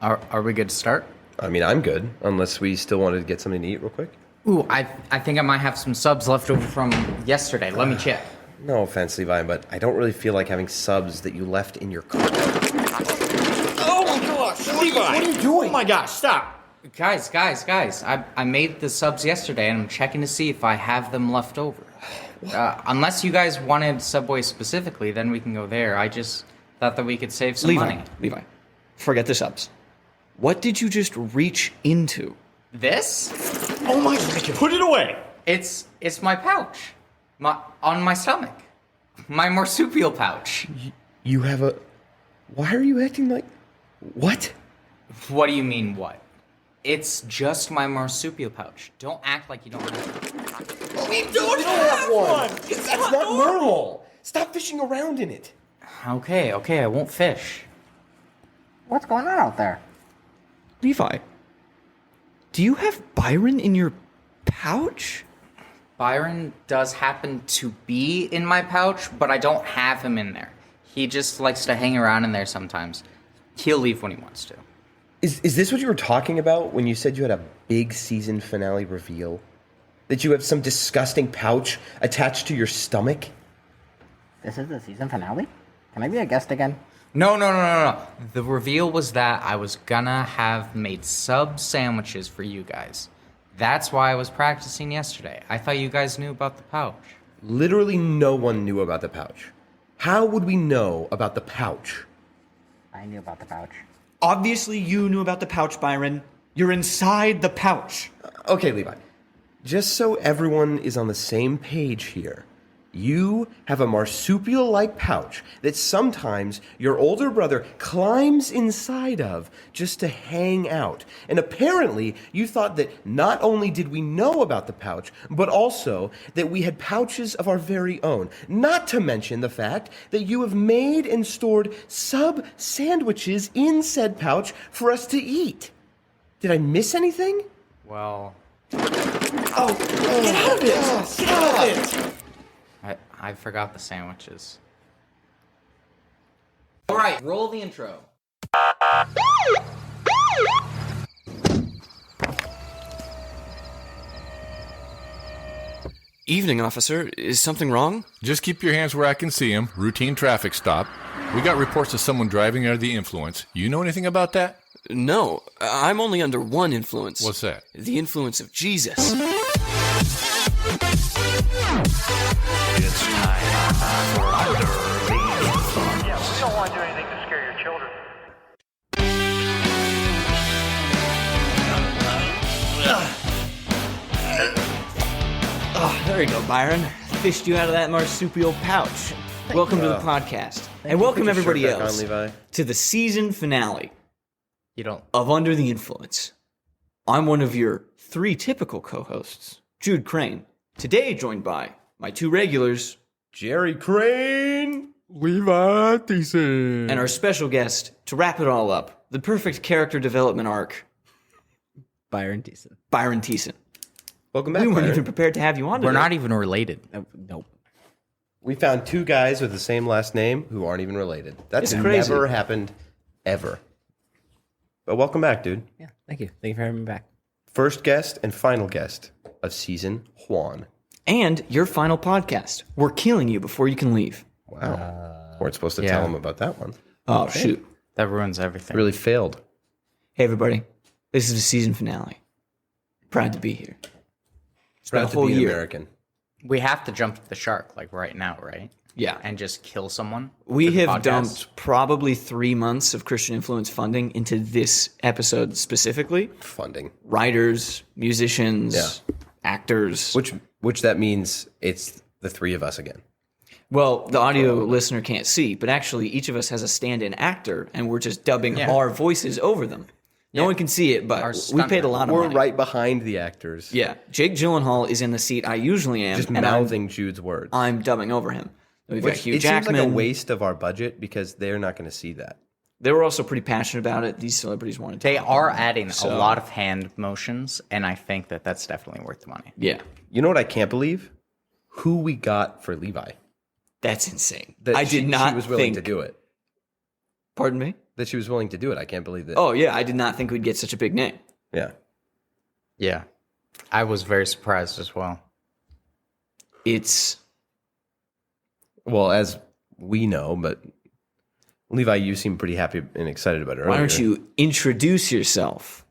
Are we good to start? I mean, I'm good, unless we still wanted to get something to eat real quick. Ooh, I think I might have some subs left over from yesterday. Let me check. No offense, Levi, but I don't really feel like having subs that you left in your car. Oh my gosh, Levi! What are you doing? Oh my gosh, stop! Guys. I made the subs yesterday, and I'm checking to see if I have them left over. Unless you guys wanted Subway specifically, then we can go there. I just thought that we could save some money. Levi, forget the subs. What did you just reach into? This? Oh my, put it away! It's my pouch. On my stomach. My marsupial pouch. You have a... Why are you acting like... What? What do you mean, what? It's just my marsupial pouch. Don't act like you don't have it. We don't have one! That's not normal. Stop fishing around in it. Okay, I won't fish. What's going on out there? Levi, do you have Byron in your pouch? Byron does happen to be in my pouch, but I don't have him in there. He just likes to hang around in there sometimes. He'll leave when he wants to. Is this what you were talking about when you said you had a big season finale reveal? That you have some disgusting pouch attached to your stomach? This is the season finale? Can I be a guest again? No. The reveal was that I was gonna have made sub sandwiches for you guys. That's why I was practicing yesterday. I thought you guys knew about the pouch. Literally no one knew about the pouch. How would we know about the pouch? I knew about the pouch. Obviously you knew about the pouch, Byron. You're inside the pouch. Okay, Levi. Just so everyone is on the same page here, you have a marsupial-like pouch that sometimes your older brother climbs inside of just to hang out. And apparently, you thought that not only did we know about the pouch, but also that we had pouches of our very own. Not to mention the fact that you have made and stored sub-sandwiches in said pouch for us to eat. Did I miss anything? Well, Get out of it! Get out of it! I forgot the sandwiches. All right, roll the intro. Evening, officer. Is something wrong? Just keep your hands where I can see them. Routine traffic stop. We got reports of someone driving under the influence. You know anything about that? No, I'm only under one influence. What's that? The influence of Jesus. It's time for Under the Influence. Yeah, we don't want to do anything to scare your children. Oh, there you go, Byron. Fished you out of that marsupial pouch. Welcome to the podcast. And welcome everybody Shirt back else on, Levi. to the season finale You don't. of Under the Influence. I'm one of your three typical co-hosts, Jude Crane. Today joined by my two regulars, Jerry Crane! Levi Thiessen. and our special guest to wrap it all up, the perfect character development arc, Byron Decent. Byron Thiessen. Welcome back, We weren't Byron. even prepared to have you on today. We're not even related. Nope. We found two guys with the same last name who aren't even related. That's It's crazy. never happened, ever. But welcome back, dude. Yeah, thank you. Thank you for having me back. First guest and final guest of season Juan. And your final podcast. We're killing you before you can leave. Wow. Weren't supposed to yeah. tell him about that one. Oh, shoot. That ruins everything. Really failed. Hey, everybody. This is the season finale. Proud to be here. It's been Proud a to whole be an year. American. We have to jump the shark, like right now, right? Yeah. And just kill someone. We for the have podcast. dumped probably 3 months of Christian influence funding into this episode specifically. Funding. Writers, musicians, Yeah. actors. Which that means it's the three of us again. Well, the audio listener can't see, but actually each of us has a stand-in actor, and we're just dubbing Yeah. our voices over them. No one can see it, Our but we stunt paid a lot of We're money. right behind the actors. Yeah. Jake Gyllenhaal is in the seat I usually am, Just and mouthing Jude's words. I'm dubbing over him. We've got Which Hugh it Jackman. seems like a waste of our budget because they're not going to see that. They were also pretty passionate about it. These celebrities wanted to. They are adding So- a lot of hand motions, and I think that that's definitely worth the money. Yeah. You know what I can't believe? Who we got for Levi. That's insane. That I did not She was willing think. to do it. Pardon me? that she was willing to do it. I can't believe that. Oh, yeah, I did not think we'd get such a big name. Yeah. Yeah. I was very surprised as well. It's... Well, as we know, but Levi, you seem pretty happy and excited about it earlier. Why don't you introduce yourself?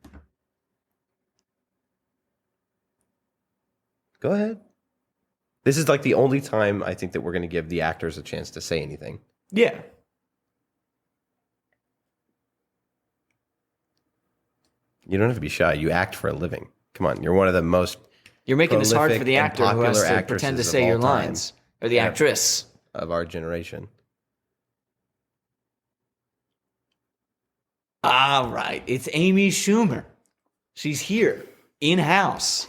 Go ahead. This is like the only time I think that we're going to give the actors a chance to say anything. Yeah. You don't have to be shy. You act for a living. Come on, you're one of the most You're making this hard for prolific the and actor who has popular to pretend to actresses say of your all time. lines. Or the actress. of our generation. All right. It's Amy Schumer. She's here, in-house,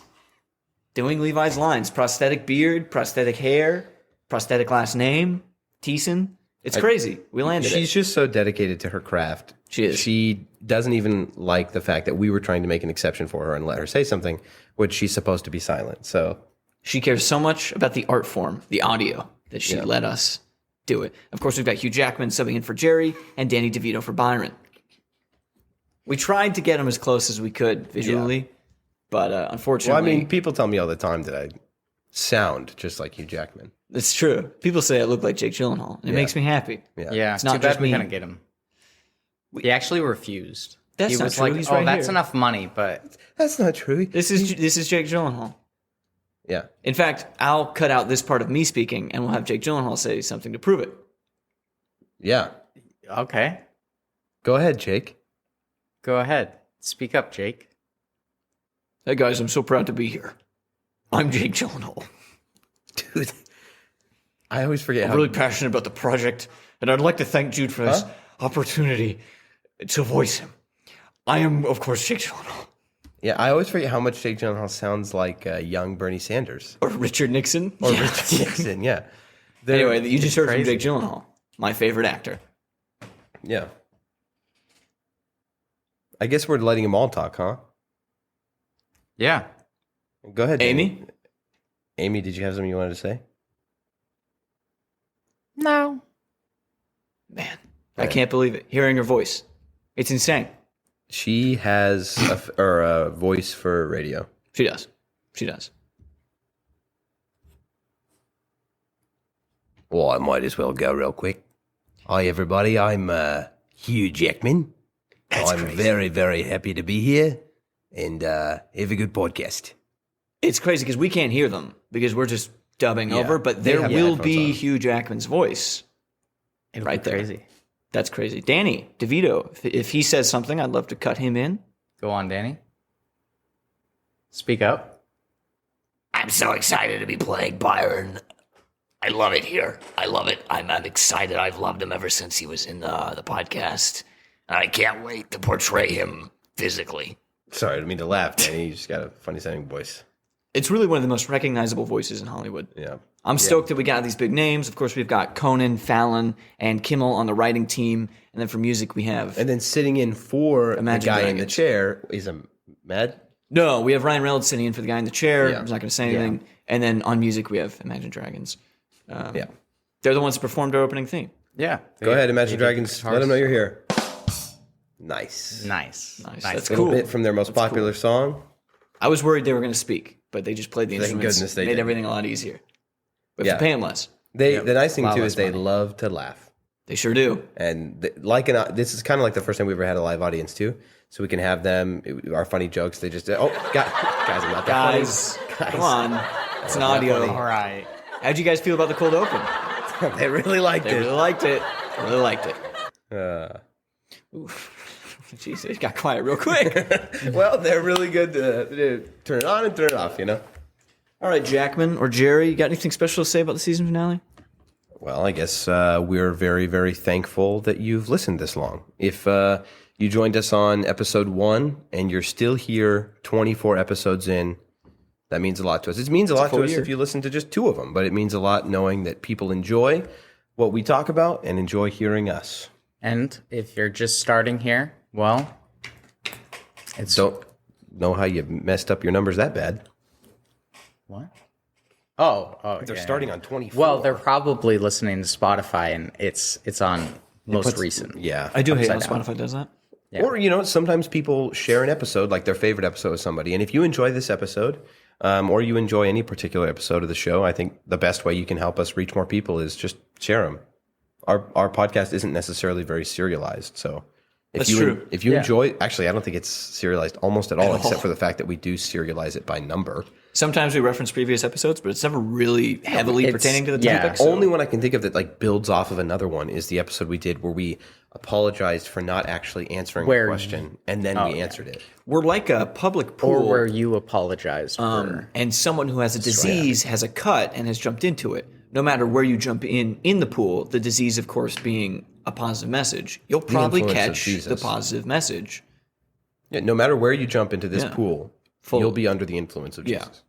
doing Levi's lines. Prosthetic beard, prosthetic hair, prosthetic last name, Thiessen. It's crazy. We landed She's it. just so dedicated to her craft. She is. She doesn't even like the fact that we were trying to make an exception for her and let her say something, which she's supposed to be silent. So She cares so much about the art form, the audio, that she let us do it. Of course, we've got Hugh Jackman subbing in for Jerry and Danny DeVito for Byron. We tried to get him as close as we could visually, but unfortunately... well, I mean, people tell me all the time that I sound just like Hugh Jackman. It's true. People say I look like Jake Gyllenhaal, and it makes me happy. Yeah, It's too not bad just we me. couldn't get him. He actually refused. That's he not was true. like, He's "Oh, right that's here." enough money," but That's not true. This is Jake Gyllenhaal. Yeah. In fact, I'll cut out this part of me speaking, and we'll have Jake Gyllenhaal say something to prove it. Yeah. okay, Go ahead, Jake. go ahead, speak up, Jake. Hey guys, I'm so proud to be here. I'm Jake Gyllenhaal. Dude. I always forget I'm how really passionate about the project, and I'd like to thank Jude for this opportunity to voice him. I am, of course, Jake Gyllenhaal. Yeah, I always forget how much Jake Gyllenhaal sounds like young Bernie Sanders. Or Richard Nixon. Or Richard Nixon, yeah. Anyway, you just heard from crazy. Jake Gyllenhaal, my favorite actor. Yeah. I guess we're letting them all talk, huh? Yeah, Go ahead, Danny. Amy? Amy, did you have something you wanted to say? no, Man, I can't believe it. Hearing her voice. It's insane. She has a voice for radio. She does. She does. Well, I might as well go real quick. Hi, everybody. I'm Hugh Jackman. I'm very, very happy to be here and have a good podcast. It's crazy because we can't hear them because we're just dubbing over, but they there have will headphones be on. Hugh Jackman's voice. it'll Right be there. crazy. That's crazy. Danny DeVito, if he says something, I'd love to cut him in. Go on, Danny. Speak up. I'm so excited to be playing Byron. I love it here. I love it. I'm excited. I've loved him ever since he was in the podcast. And I can't wait to portray him physically. Sorry, I didn't mean to laugh, Danny. You just got a funny sounding voice. It's really one of the most recognizable voices in Hollywood. Yeah. I'm stoked that we got these big names. Of course, we've got Conan, Fallon, and Kimmel on the writing team. And then for music, we have... And then sitting in for Imagine the guy in the Dragons. chair is a Mad. No, we have Ryan Reynolds sitting in for the guy in the chair. Yeah. He's not going to say anything. And then on music, we have Imagine Dragons. Yeah. They're the ones that performed our opening theme. Yeah, Go ahead, Imagine they did Dragons. guitars. Let them know you're here. Nice. Nice. That's Little cool. bit from their most popular song. I was worried they were going to speak, but they just played the Thank instruments. goodness they made did. everything a lot easier. We have Yeah. to pay them less. The nice thing Lot too less is they money. love to laugh, They sure do. and this is kind of like the first time we ever had a live audience too. So we can have them our funny jokes. They just guys, I'm not that Guys, funny. come on. It's an audio. All right. How'd you guys feel about the cold open? They really liked They really it. liked it. Really liked it. Uh, Jeez, it got quiet real quick. well, they're really good to turn it on and turn it off. You know. All right, Jackman or Jerry, you got anything special to say about the season finale? Well, I guess we're very, very thankful that you've listened this long. If you joined us on episode 1 and you're still here 24 episodes in, that means a lot to us. It means a lot to full us year. if you listen to just 2 of them, but it means a lot knowing that people enjoy what we talk about and enjoy hearing us. And if you're just starting here, well, it's Don't know how you messed up your numbers that bad. what? Oh, They're yeah. starting on 24. Well, they're probably listening to Spotify, and it's on most recent. Yeah. I do hate how Upside down. Spotify does that. Yeah. Or, sometimes people share an episode, like their favorite episode with somebody. And if you enjoy this episode, or you enjoy any particular episode of the show, I think the best way you can help us reach more people is just share them. Our podcast isn't necessarily very serialized. So That's true. If you enjoy, actually, I don't think it's serialized almost at all, except for the fact that we do serialize it by number. Sometimes we reference previous episodes, but it's never really heavily pertaining to the topic. Only one I can think of that like builds off of another one is the episode we did where we apologized for not actually answering a question, and then we answered it. We're like a public pool. Or where you apologize for. And someone who has a disease has a cut and has jumped into it. No matter where you jump in the pool, the disease, of course, being a positive message, you'll probably influence of catch Jesus. the positive message. Yeah, no matter where you jump into this pool, you'll be under the influence of Jesus.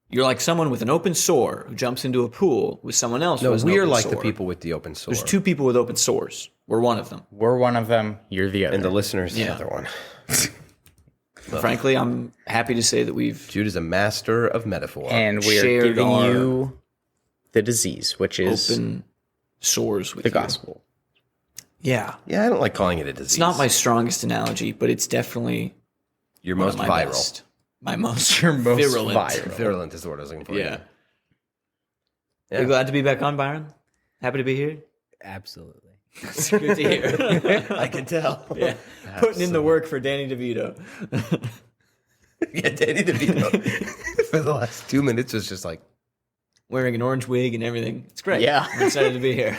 You're like someone with an open sore who jumps into a pool with someone else who has an we're open like sore. the people with the open sore. There's 2 people with open sores. We're one of them. We're one of them. You're the other. and the listeners, the other one. Frankly, I'm happy to say that we've Jude is a master of metaphor. And we are shared giving our you the disease, which is open sores with the you. gospel. Yeah. yeah, I don't like calling it a disease. It's not my strongest analogy, but it's definitely Your one most of my viral. best. My most, Your most virulent. viral. Virulent is the word I was looking for. Yeah. Yeah. You're glad to be back on, Byron? Happy to be here? Absolutely. It's good to hear. I can tell. Yeah. Putting in the work for Danny DeVito. Yeah, Danny DeVito for the last 2 minutes was just like, Wearing an orange wig and everything. It's great. Yeah. I'm excited to be here.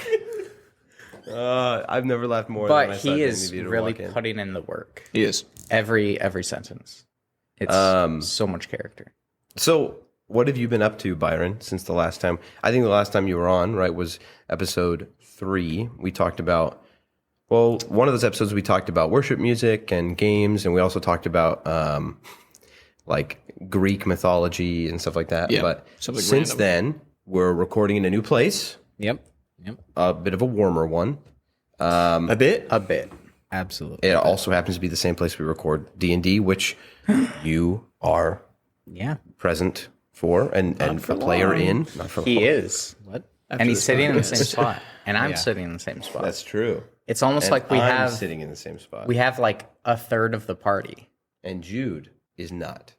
I've never laughed more than when I But saw he Danny is DeVito really walk in. putting in the work. He is. Every sentence. It's so much character. So, what have you been up to, Byron, since the last time? I think the last time you were on, right, was episode 3. We talked about, well, one of those episodes we talked about worship music and games, and we also talked about like Greek mythology and stuff like that. Yeah, but something since random. then, we're recording in a new place, Yep. a bit of a warmer one. A bit? A bit. Absolutely. It also happens to be the same place we record D&D, which you are Yeah. present for and a player in. Not for He long. is. What? And he's sitting in the same spot. And I'm sitting in the same spot. That's true. It's almost And like we I'm have sitting in the same spot. we have like a third of the party. And Jude is not.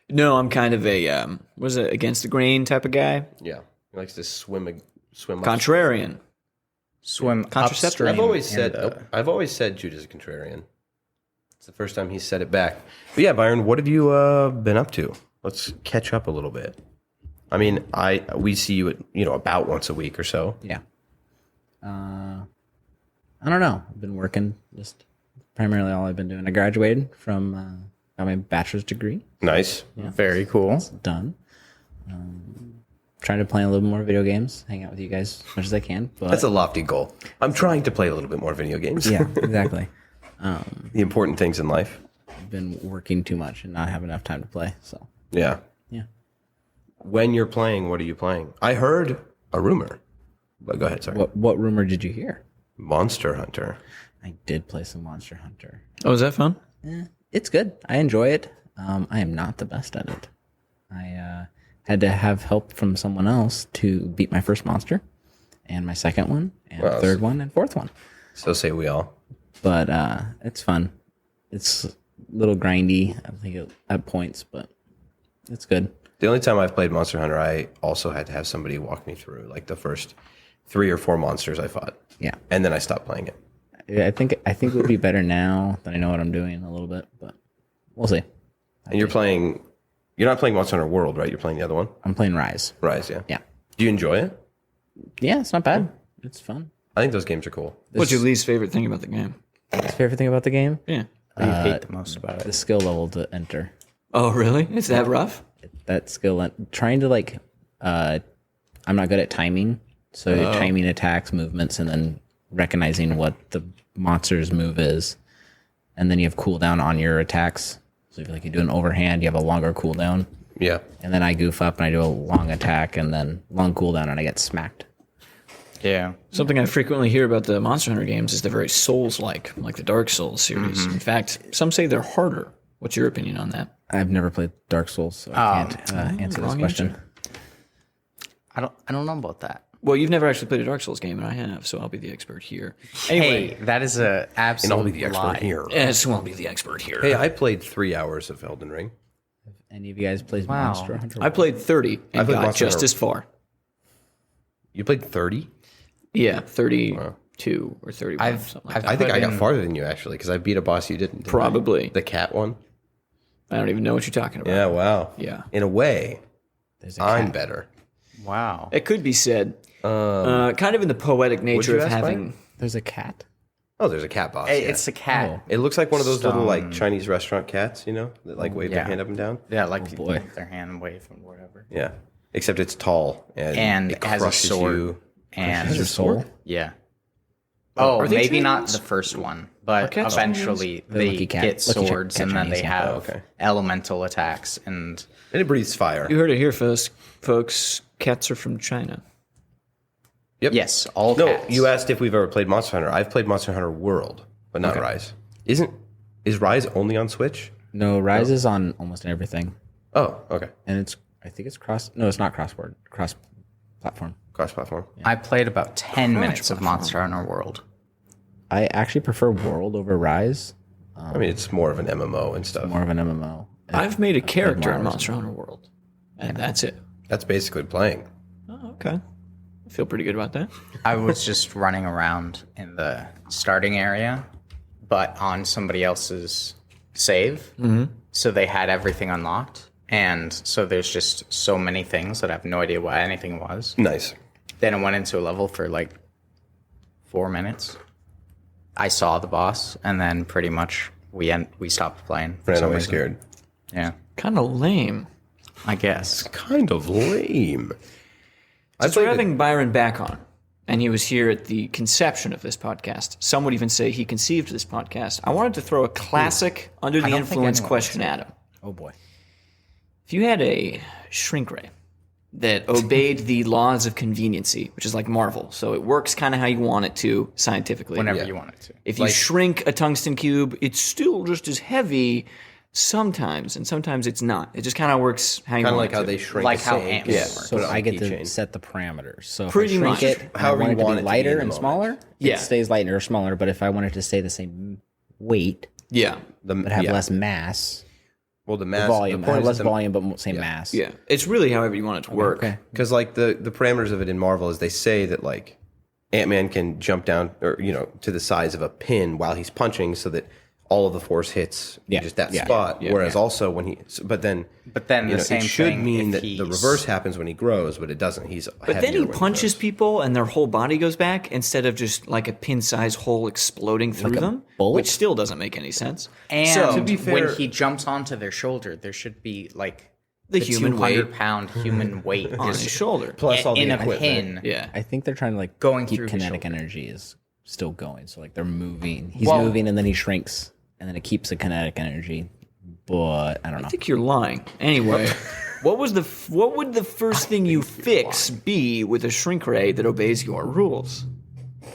No, I'm kind of a, what is it, against the grain type of guy? Yeah, he likes to swim. Up. Contrarian. Swim Contraceptive? upstream. I've always said Jude is a contrarian. It's the first time he said it back. But yeah, Byron, what have you been up to? Let's catch up a little bit. I mean, we see you at about once a week or so. Yeah. I don't know. I've been working. Just primarily all I've been doing. I graduated from got my bachelor's degree Nice. Very cool. done. Trying to play a little more video games, hang out with you guys as much as I can. But That's a lofty goal. I'm trying to play a little bit more video games. yeah, exactly. The important things in life. I've been working too much and not have enough time to play. So Yeah. yeah. When you're playing, what are you playing? I heard a rumor. But go ahead, sorry. What rumor did you hear? Monster Hunter. I did play some Monster Hunter. Oh, is that fun? It's good. I enjoy it. I am not the best at it. I had to have help from someone else to beat my first monster, and my second one, and Wow. third one, and fourth one. So say we all. But it's fun. It's a little grindy, I think, at points, but it's good. The only time I've played Monster Hunter, I also had to have somebody walk me through like the first 3 or 4 monsters I fought. Yeah, And then I stopped playing it. I think it would be better now that I know what I'm doing a little bit, but we'll see. And you're not playing Monster Hunter World, right? You're playing the other one? I'm playing Rise. Rise, yeah. Yeah, Do you enjoy it? yeah, it's not bad. It's fun. I think those games are cool. What's your least favorite thing about the game? Favorite thing about the game? Yeah. What do you hate the most about The it? skill level to enter. Oh, really? Is that rough? That skill, trying to I'm not good at timing, so timing attacks, movements, and then recognizing what the monster's move is, and then you have cooldown on your attacks. So if you do an overhand, you have a longer cooldown, Yeah. and then I goof up and I do a long attack and then long cooldown and I get smacked. Yeah. Something I frequently hear about the Monster Hunter games is they're very Souls-like, like the Dark Souls series. In fact, some say they're harder. What's your opinion on that? I've never played Dark Souls, so I can't answer this wrong question. answer. I don't know about that. Well, you've never actually played a Dark Souls game, and I have, so I'll be the expert here. Anyway, Hey, that is a And I'll absolute be the expert lie. here. yes, we'll be the expert here. Hey, I played 3 hours of Elden Ring. Any of you guys plays Wow. Monster Hunter? I played 30 and played got Monster just Hunter. as far. You played 30? Yeah, 32 or 31, something like that. I think Put I got in- farther than you, actually, because I beat a boss you didn't. didn't I? Probably. The cat one? I don't even know what you're talking about. Yeah, wow. Yeah. In a way, There's a I'm cat. better. Wow. It could be said, kind of in the poetic nature you of ask, having... Byron? There's a cat. Oh, there's a cat boss. Hey, yeah. it's a cat. It looks like one of those little like Chinese restaurant cats, you know, that like wave their yeah. hand up and down. Yeah, like boy. with their hand wave and whatever. Yeah, except it's tall and And has a crushes sword. you. And Has a soul. yeah. Oh, Are they maybe not Chinese? the first one, but cats eventually The they lucky cat- get lucky swords cat and then they Chinese, yeah. have okay. elemental attacks and And it breathes fire. You heard it here first, folks. Cats are from China. Yep. yes, all No, cats. you asked if we've ever played Monster Hunter. I've played Monster Hunter World, but not Rise. Is Rise only on Switch? No, Rise is on almost everything, Oh, okay. and I think it's cross. No, it's not cross-platform. Cross-platform. I played about 10 minutes of Monster Hunter World. I actually prefer World over Rise. I mean, it's more of an MMO and stuff. More of an MMO. I've made a character in hours. Monster Hunter World, and that's it. That's basically playing. Oh, okay. I feel pretty good about that. I was just running around in the starting area, but on somebody else's save. Mm-hmm. So they had everything unlocked. And so there's just so many things that I have no idea what anything was. Nice. Then I went into a level for like 4 minutes. I saw the boss, and then pretty much we stopped playing. for Ran some away reason. scared. Yeah, Kind of lame. I guess. Kind of lame. Since we're having Byron back on, and he was here at the conception of this podcast, some would even say he conceived this podcast, I wanted to throw a classic under the don't think influence anyone question at him. Oh boy. If you had a shrink ray that obeyed the laws of conveniency, which is like Marvel, so it works kind of how you want it to scientifically. Whenever you want it to. If you shrink a tungsten cube, it's still just as heavy sometimes, and sometimes it's not. It just kind of works how you Kind of want like it how to. they shrink Like a how sink. ants work. So Put it on I a get to keychain. set the parameters. So Pretty if I much. shrink it, However I you want it to want be it to be lighter in the and moment. smaller, Yeah. it stays lighter or smaller. But if I want it to stay the same weight Yeah. but have less mass, Well, the mass volume, The point have is less the- volume but same mass. Yeah. It's really however you want it to work. Okay. Because like the parameters of it in Marvel is they say that like Ant-Man can jump down or to the size of a pin while he's punching, so that all of the force hits just that spot. Whereas also when but then the same it should thing mean if that the he's- reverse happens when he grows, but it doesn't. He's But then he punches people and their whole body goes back instead of just like a pin-sized hole exploding through them, bullet? which still doesn't make any sense. And So, to be fair- when he jumps onto their shoulder, there should be like The human weight 200-pound human weight on his shoulder. plus all the in a equipment. pin. Yeah. I think they're trying to like Going keep through his kinetic shoulder. energy is still going. So like they're moving. He's Well- moving and then he shrinks and then it keeps the kinetic energy. But I don't know. I think you're lying. Anyway, what would the first thing you fix be with a shrink ray that obeys your rules?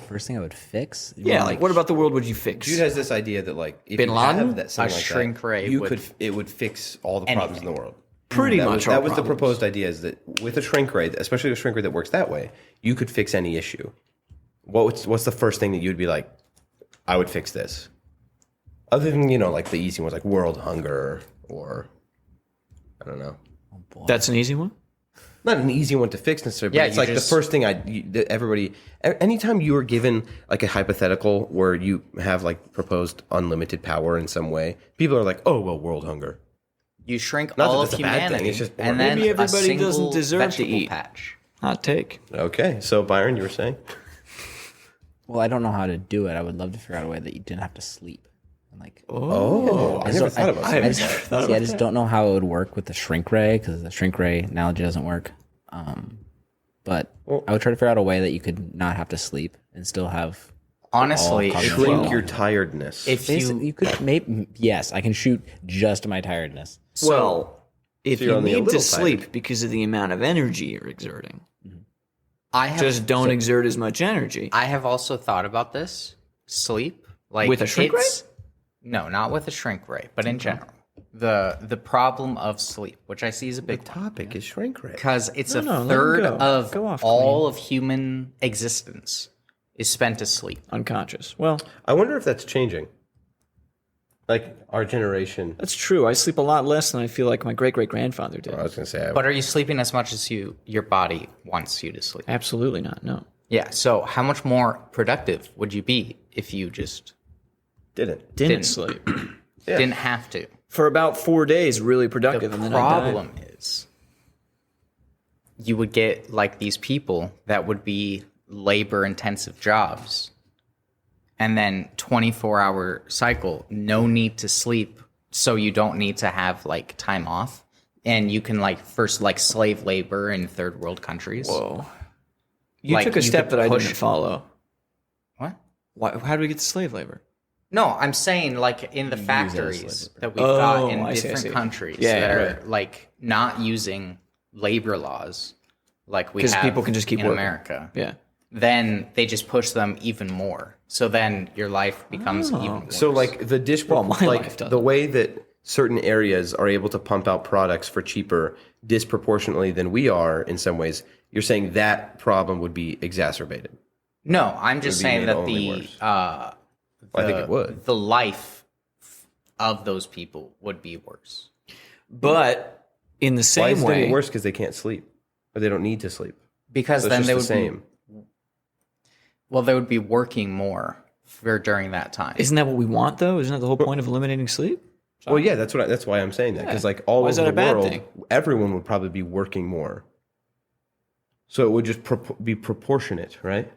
First thing I would fix. Yeah, like what about the world would you fix? Jude has this idea that like if Bin you Laden? have that something A like shrink that, ray you would- it would fix all the problems in the world. Pretty That much was, all that was the problems. proposed idea, is that with a shrink ray, especially a shrink ray that works that way, you could fix any issue. What's the first thing that you'd be like, I would fix this? Other than, like the easy ones like world hunger or I don't know. That's an easy one. Not an easy one to fix necessarily, but Yeah, it's you like just- the first thing anytime you are given like a hypothetical where you have like proposed unlimited power in some way, people are like, oh, well, world hunger. You shrink Not that all of that's a bad thing, humanity, it's just- and then Maybe a everybody single doesn't deserve to vegetable eat. patch. Hot take. Okay, so Byron, you were saying? Well, I don't know how to do it. I would love to figure out a way that you didn't have to sleep. And like, Oh, I never thought about that. I just don't know how it would work with the shrink ray because the shrink ray analogy doesn't work. But I would try to figure out a way that you could not have to sleep and still have. Honestly, All if cognitive Shrink you, your tiredness. if You could maybe yes, I can shoot just my tiredness. Well, if you're you only a need to little sleep tired. because of the amount of energy you're exerting, I have just don't exert as much energy. I have also thought about this. Sleep, like With a shrink it's- No, not with a shrink ray, but in general. the problem of sleep, which I see as a The big one, topic is shrink ray. because it's No, a let him third go. of Go off, all of human existence is spent asleep. Unconscious. Well, I wonder if that's changing. Like our generation. that's true. I sleep a lot less than I feel like my great-great-grandfather did. I was going to say. But are you sleeping as much as your body wants you to sleep? Absolutely not. No. Yeah. So how much more productive would you be if you just didn't. Didn't sleep. didn't have to? For about 4 days, really The productive, and then I died. problem is you would get like these people that would be labor-intensive jobs, and then 24-hour cycle, no need to sleep, so you don't need to have like time off, and you can like first like slave labor in third world countries. Whoa. You Like, took a you step could that I push- didn't follow. What? Why, how do we get to slave labor? No, I'm saying like in the factories that we've Oh, got in I see, I different see. countries Yeah, that yeah, are like not using labor laws like we 'Cause have people can just keep in working. America. Yeah. Then they just push them even more. So then your life becomes even worse. So like the Well, my like life doesn't. the way that certain areas are able to pump out products for cheaper disproportionately than we are in some ways, you're saying that problem would be exacerbated. no, I'm just be saying made that only worse. I think it would. the life of those people would be worse. But in the Why same is it way, any worse? Because they can't sleep or they don't need to sleep. Because So it's then just they the would same. they would be working more for during that time. isn't that what we want, though? Isn't that the whole point of eliminating sleep? Well, yeah, that's why I'm saying that because like all Why is over that the a bad world, thing? everyone would probably be working more. So it would just be proportionate, right?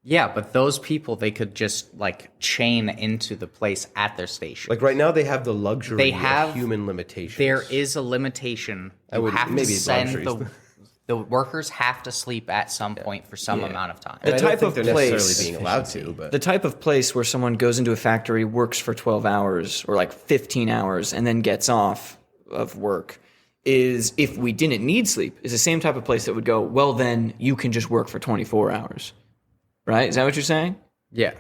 Yeah, but those people, they could just like chain into the place at their station. Like right now, they have the luxury They have- of human limitations. There is a limitation. You would- have to maybe it's send luxuries. the workers have to sleep at some point for some amount of time. The I don't type think of they're necessarily place- being allowed to, but The type of place where someone goes into a factory, works for 12 hours or like 15 hours, and then gets off of work is, if we didn't need sleep, is the same type of place that would go, well, then you can just work for 24 hours. Right? Is that what you're saying? Yeah.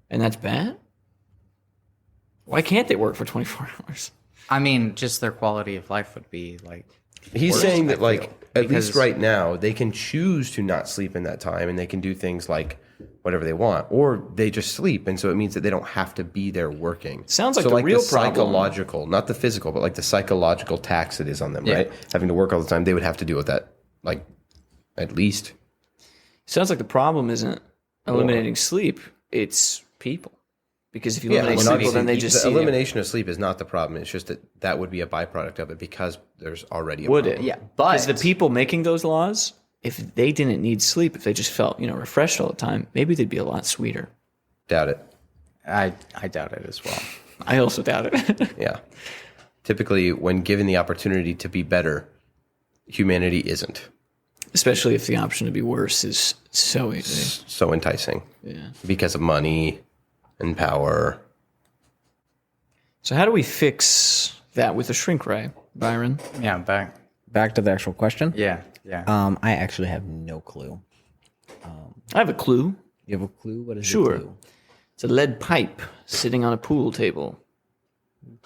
And that's bad? Why can't they work for 24 hours? I mean, just their quality of life would be like. he's worse, saying I that like feel, at because- least right now they can choose to not sleep in that time and they can do things like whatever they want or they just sleep and so it means that they don't have to be there working. Sounds like so the like real the problem- psychological, not the physical, but like the psychological tax it is on them, right? Having to work all the time, they would have to deal with that like at least. Sounds like the problem isn't eliminating sleep, it's people. Because if you eliminate well, sleep, well, then they obviously, just the see elimination of sleep is not the problem. It's just that would be a byproduct of it because there's already a Would problem. it? Yeah, but Because the people making those laws, if they didn't need sleep, if they just felt, refreshed all the time, maybe they'd be a lot sweeter. Doubt it. I doubt it as well. I also doubt it. Yeah. Typically, when given the opportunity to be better, humanity isn't Especially if the option to be worse is so easy. so enticing Yeah. because of money and power. So how do we fix that with a shrink ray, Byron? Yeah, Back to the actual question. yeah. I actually have no clue. I have a clue. You have a clue? What is Sure. the clue? It's a lead pipe sitting on a pool table.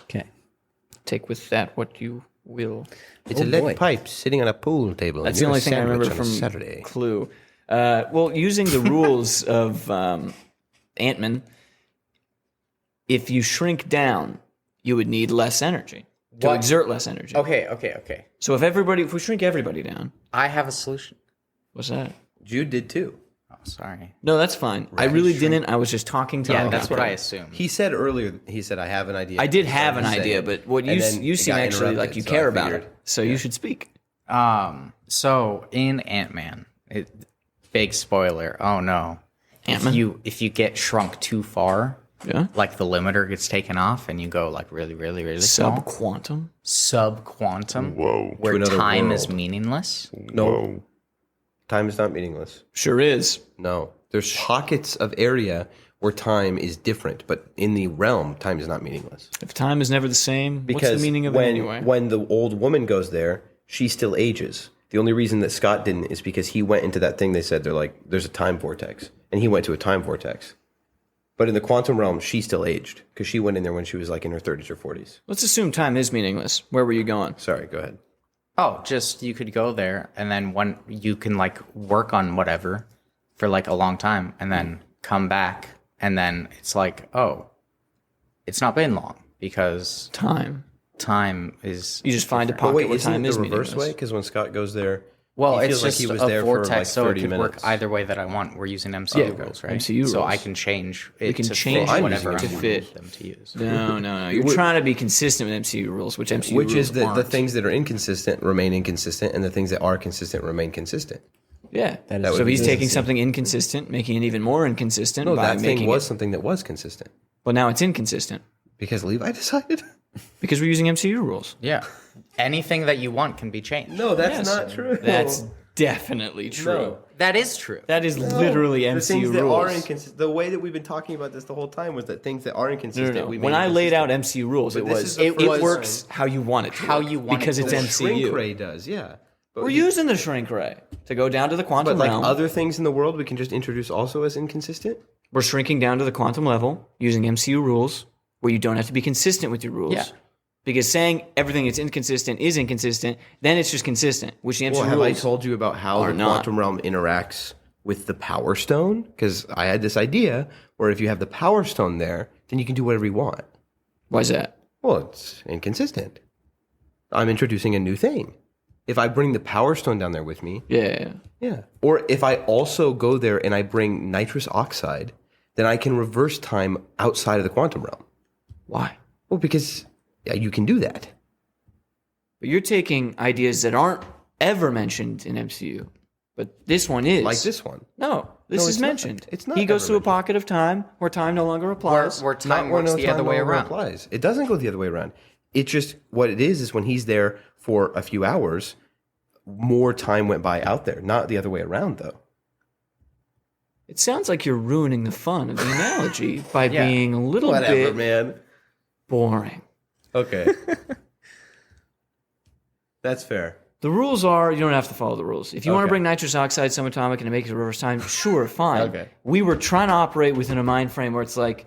Okay. Take with that what you will. It's Oh, a lead boy. pipe sitting on a pool table. That's the only thing I remember from Saturday. Clue. Well, using the rules of Ant-Man, if you shrink down, you would need less energy to What? exert less energy. Okay. So if we shrink everybody down, I have a solution. what's that? Jude did too. Oh, sorry. No, that's fine. I really didn't. I was just talking to Yeah, him that's about what I it. assumed. He said earlier, I have an idea. I did He have an started to say idea, it. but what And you then you it seem got actually like interrupted, you so care I about figured- it. So you should speak. So in Ant-Man, big spoiler. Oh no. Ant-Man? If you get shrunk too far, Yeah. like the limiter gets taken off and you go like really, really, really small. Sub-quantum. Sub-quantum. Whoa. Where another time is world. meaningless. No. Time is not meaningless. Sure is. No. There's pockets of area where time is different, but in the realm, time is not meaningless. If time is never the same, Because what's the meaning of when, it anyway? when the old woman goes there, she still ages. The only reason that Scott didn't is because he went into that thing they said, they're like, there's a time vortex. And he went to a time vortex. But in the quantum realm, she still aged because she went in there when she was like in her 30s or 40s. Let's assume time is meaningless. Where were you going? Sorry, go ahead. Oh, just you could go there, and then when you can like work on whatever for like a long time, and then come back, and then it's like, oh, it's not been long because Time. time is. You just find a But pocket wait, where isn't time it is the reverse meaningless. way? Because when Scott goes there, Well, he it's feels like just he was a there vortex, for like so 30 it could minutes. work either way that I want. We're using MCU Yeah, rules, right? MCU So I rules. can change it can to change fit it whatever to I want fit. them to use. No. You're trying to be consistent with MCU rules, which MCU Which rules is the aren't. things that are inconsistent remain inconsistent, and the things that are consistent remain consistent. Yeah. That is So he's taking consistency. something inconsistent, making it even more inconsistent No, by that making thing was it. something that was consistent. Well, now it's inconsistent Because Levi decided? because we're using MCU rules. Yeah, anything that you want can be changed. No, that's Yes. not true. That's definitely true. No. That is true. That is literally The MCU things that rules. are inconsistent. The way that we've been talking about this the whole time was that things that are inconsistent. No. We When made I laid out inconsistent. MCU rules, But it this was is the it first works how you want it to How work, you want it because to it's work. MCU. Shrink ray does, yeah. But We're you- using the shrink ray to go down to the quantum But like realm. other things in the world, we can just introduce also as inconsistent. We're shrinking down to the quantum level using MCU rules, where you don't have to be consistent with your rules. Yeah. Because saying everything that's inconsistent is inconsistent, then it's just consistent, which the MCU Well, have I rules told you about how are the not. quantum realm interacts with the Power Stone? Because I had this idea where if you have the Power Stone there, then you can do whatever you want. Why is that? Well, it's inconsistent. I'm introducing a new thing. If I bring the Power Stone down there with me, Yeah. yeah. Or if I also go there and I bring nitrous oxide, then I can reverse time outside of the quantum realm. Why? Well, because yeah, you can do that. But you're taking ideas that aren't ever mentioned in MCU. But this one is. Like this one. No, this No, is it's not. mentioned. It's not He goes ever to a mentioned. pocket of time where time no longer applies. Where time Not where works no the time other way no longer around. applies. It doesn't go the other way around. It just, what it is when he's there for a few hours, more time went by out there. Not the other way around, though. It sounds like you're ruining the fun of the analogy by Yeah. being a little bit man. boring. Okay. That's fair. The rules are you don't have to follow the rules. If you want to Okay. bring nitrous oxide subatomic and to make it reverse time, sure, fine. Okay. We were trying to operate within a mind frame where it's like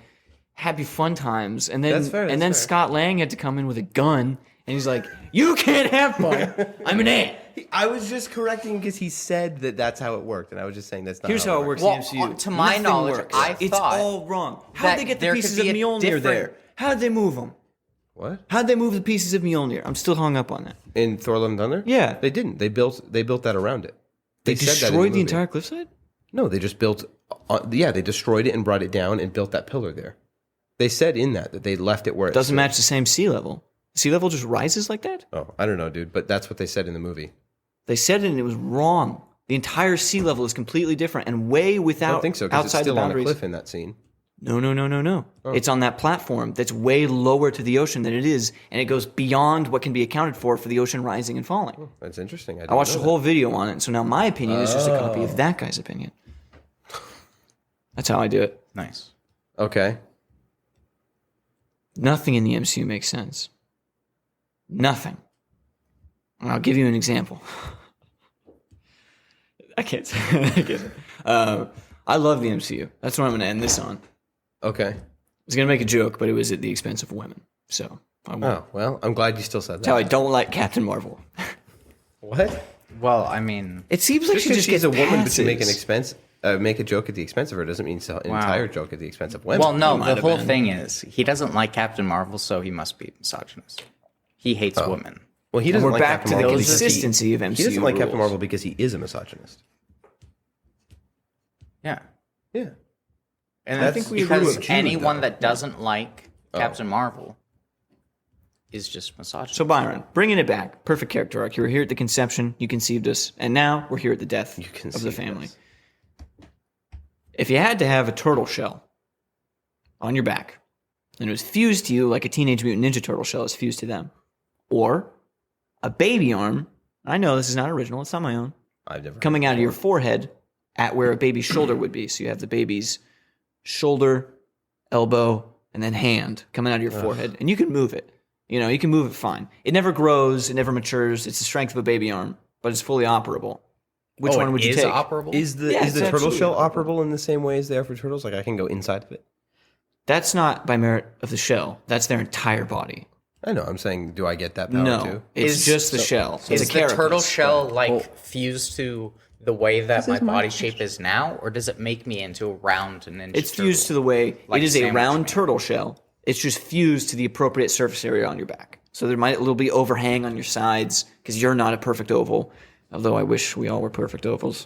happy fun times, and then That's fair, and that's then fair. Scott Lang had to come in with a gun, and he's like, "You can't have fun. I'm an ant." I was just correcting because he said that that's how it worked, and I was just saying that's not Here's how it works Well, in MCU. to my Nothing knowledge, works. I it's thought all wrong. How'd that they get the there could pieces of be a Mjolnir different- there? How'd they move them? What? How'd they move the pieces of Mjolnir? I'm still hung up on that. In Thor: Love and Thunder? Yeah. They didn't. They built that around it. They said that in destroyed the movie. entire cliffside? No, they just built. They destroyed it and brought it down and built that pillar there. They said in that they left it where it Doesn't stood. match the same sea level. Sea level just rises like that? Oh, I don't know, dude, but that's what they said in the movie. They said it and it was wrong. The entire sea level is completely different and way I without don't think so because it's outside still the on a boundaries. cliff in that scene. No. It's on that platform that's way lower to the ocean than it is, and it goes beyond what can be accounted for the ocean rising and falling. That's interesting. I watched a whole video on it, so now my opinion is just a copy of that guy's opinion. That's how I do it. Nice. Okay. Nothing in the MCU makes sense. Nothing. And I'll give you an example. I can't say it. I love the MCU. That's what I'm going to end this on. I Okay. was going to make a joke, but it was at the expense of women. So I won't. Oh well, I'm glad you still said That's how I that. don't like Captain Marvel. What? Well, I mean, It seems like Just she because just she's gets a woman, but you passes. make a joke at the expense of her doesn't mean an Wow. entire joke at the expense of women. well, no. might The have whole been. thing is he doesn't like Captain Marvel, so he must be misogynist. He hates women. Well, he And doesn't we're like back Captain to the Marvel because consistency of MCU he doesn't like Captain rules. Marvel because he is a misogynist. Yeah. Yeah. And I that's think we agree because with Jude, anyone though. that doesn't like Captain Marvel is just misogynist. So Byron, bringing it back, perfect character arc. You were here at the conception, you conceived us, and now we're here at the death of the conceived family. us. If you had to have a turtle shell on your back, and it was fused to you like a Teenage Mutant Ninja Turtle shell is fused to them, or a baby arm, I know this is not original, it's not my own, I've never coming out of your forehead at where a baby's shoulder would be. So you have the baby's shoulder, elbow, and then hand coming out of your forehead. And you can move it. You know, you can move it fine. It never grows, it never matures. It's the strength of a baby arm, but it's fully operable. Which one would you is take? operable? Is the Yeah, is it's the turtle absolutely shell operable in the same way as they are for turtles? Like I can go inside of it. That's not by merit of the shell. That's their entire body. I know. I'm saying, do I get that power No, too? it's just the shell. Is It's a the turtle carapace. shell fused to the way that my body shape is now, or does it make me into a round and It's fused to the way Like it is a sandwich round man. turtle shell. It's just fused to the appropriate surface area on your back. So there might a little be overhang on your sides because you're not a perfect oval. Although I wish we all were perfect ovals.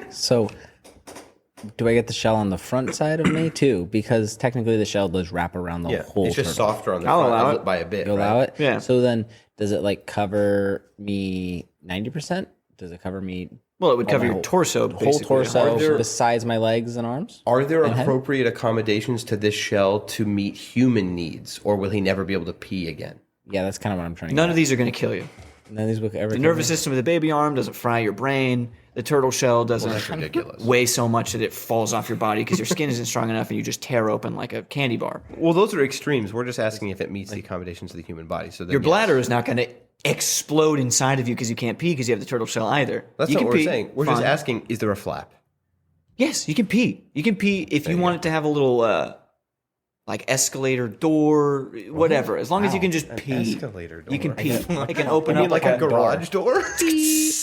So, do I get the shell on the front side of me too? Because technically the shell does wrap around the Yeah, whole it's just turtle. softer on the I'll front allow of it. by a bit. You right? allow it? Yeah. So then, does it like cover me 90%? Does it cover me Well, it would cover my your whole- torso, whole basically. torso Are there- besides my legs and arms? Are there And head? appropriate accommodations to this shell to meet human needs, or will he never be able to pee again? Yeah, that's kind of what I'm trying to None get of these are going to kill you. at. None of these will ever The kill nervous me. system of the baby arm doesn't fry your brain. The turtle shell doesn't That's ridiculous. weigh so much that it falls off your body because your skin isn't strong enough and you just tear open like a candy bar. Well, those are extremes. We're just asking if it meets the accommodations of the human body. So then, Your yes. bladder is not going to explode inside of you because you can't pee because you have the turtle shell either. That's you not can what we're pee, saying. We're just fine. asking: is there a flap? Yes, you can pee. You can pee if you want it to have a little like escalator door, whatever. As long as you can just pee. escalator You can door. pee. It can open You mean up like a garage door? Dude.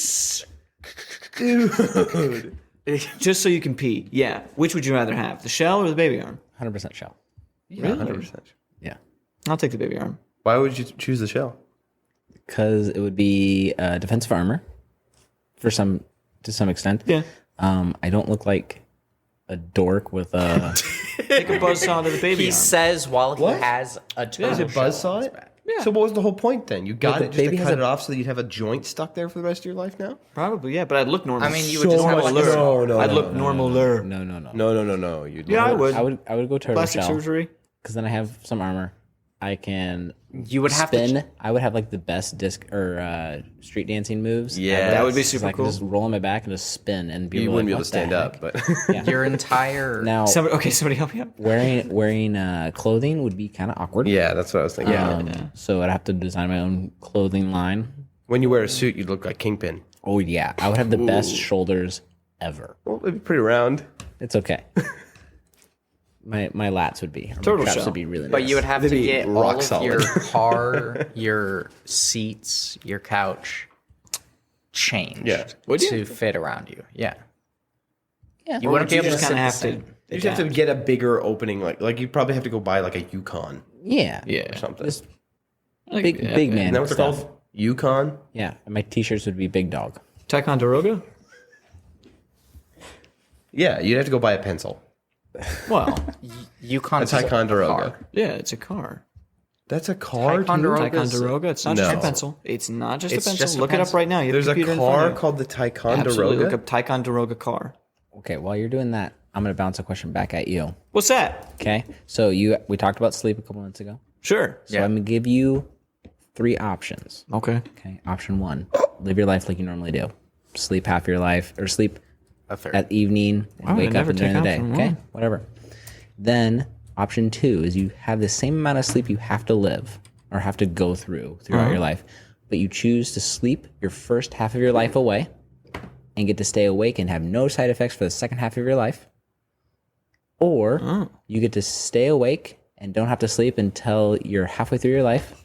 just so you can pee. Yeah. Which would you rather have, the shell or the baby arm? 100% shell. Yeah, 100%. Yeah. I'll take the baby arm. Why would you choose the shell? Because it would be defensive armor to some extent. Yeah. I don't look like a dork with a. Take a buzzsaw to the baby He arm. says while he What? has a turtle Is it shell on buzzsaw his it? back. Yeah. So what was the whole point then? You got the it just to baby has cut a- it off so that you'd have a joint stuck there for the rest of your life now? Probably, yeah, but I'd look normal. I mean, you would just have like a No, I'd look normaler. No. No. You'd Yeah, I would. I would go turtle Plastic shell surgery. because then I have some armor. I can You would have spin. to. I would have like the best disc or street dancing moves. Yeah. That would be 'Cause super I could cool. just roll on my back and just spin and be You like, wouldn't be able "What to the stand heck?" up, but Your entire. Now Somebody help me out. wearing clothing would be kind of awkward. yeah, that's what I was thinking. So I'd have to design my own clothing line. When you wear a suit, you'd look like Kingpin. Oh yeah, I would have the best shoulders ever. Well, it'd be pretty round. It's okay. my lats would be. Or Turtle my traps shell. would be really nice. But you would have to be get rock all of solid. your car, your seats, your couch changed Would you? to fit around you. Yeah. Yeah. You Or wouldn't would be you able to just sit kind of the have same. to. You just have to get a bigger opening, like you'd probably have to go buy like a Yukon Yeah. Yeah. or something. Just Like, big yeah, big yeah. man Isn't that what they're stuff. called? Yukon? Yeah. And my t-shirts would be big dog. Ticonderoga? Yeah, you'd have to go buy a pencil. Well, Yukon. A Ticonderoga. yeah, it's a car. That's a car, too? Ticonderoga. Ticonderoga. It's not just a No. pencil. It's not just It's a pencil. just a Look it up pencil. right now. You have There's a computer in front car of you. called the Absolutely. Ticonderoga? Look up Ticonderoga car. Okay, while you're doing that, I'm gonna bounce a question back at you. What's that? Okay. So we talked about sleep a couple minutes ago. Sure. So I'm gonna give you 3 options. Okay. Okay. Option 1: live your life like you normally do. Sleep half your life, or sleep at evening and Why would I wake up never during the take day. option Okay, one? whatever. Then option 2 is you have the same amount of sleep you have to live or have to go throughout your life, but you choose to sleep your first half of your life away and get to stay awake and have no side effects for the second half of your life. Or you get to stay awake and don't have to sleep until you're halfway through your life,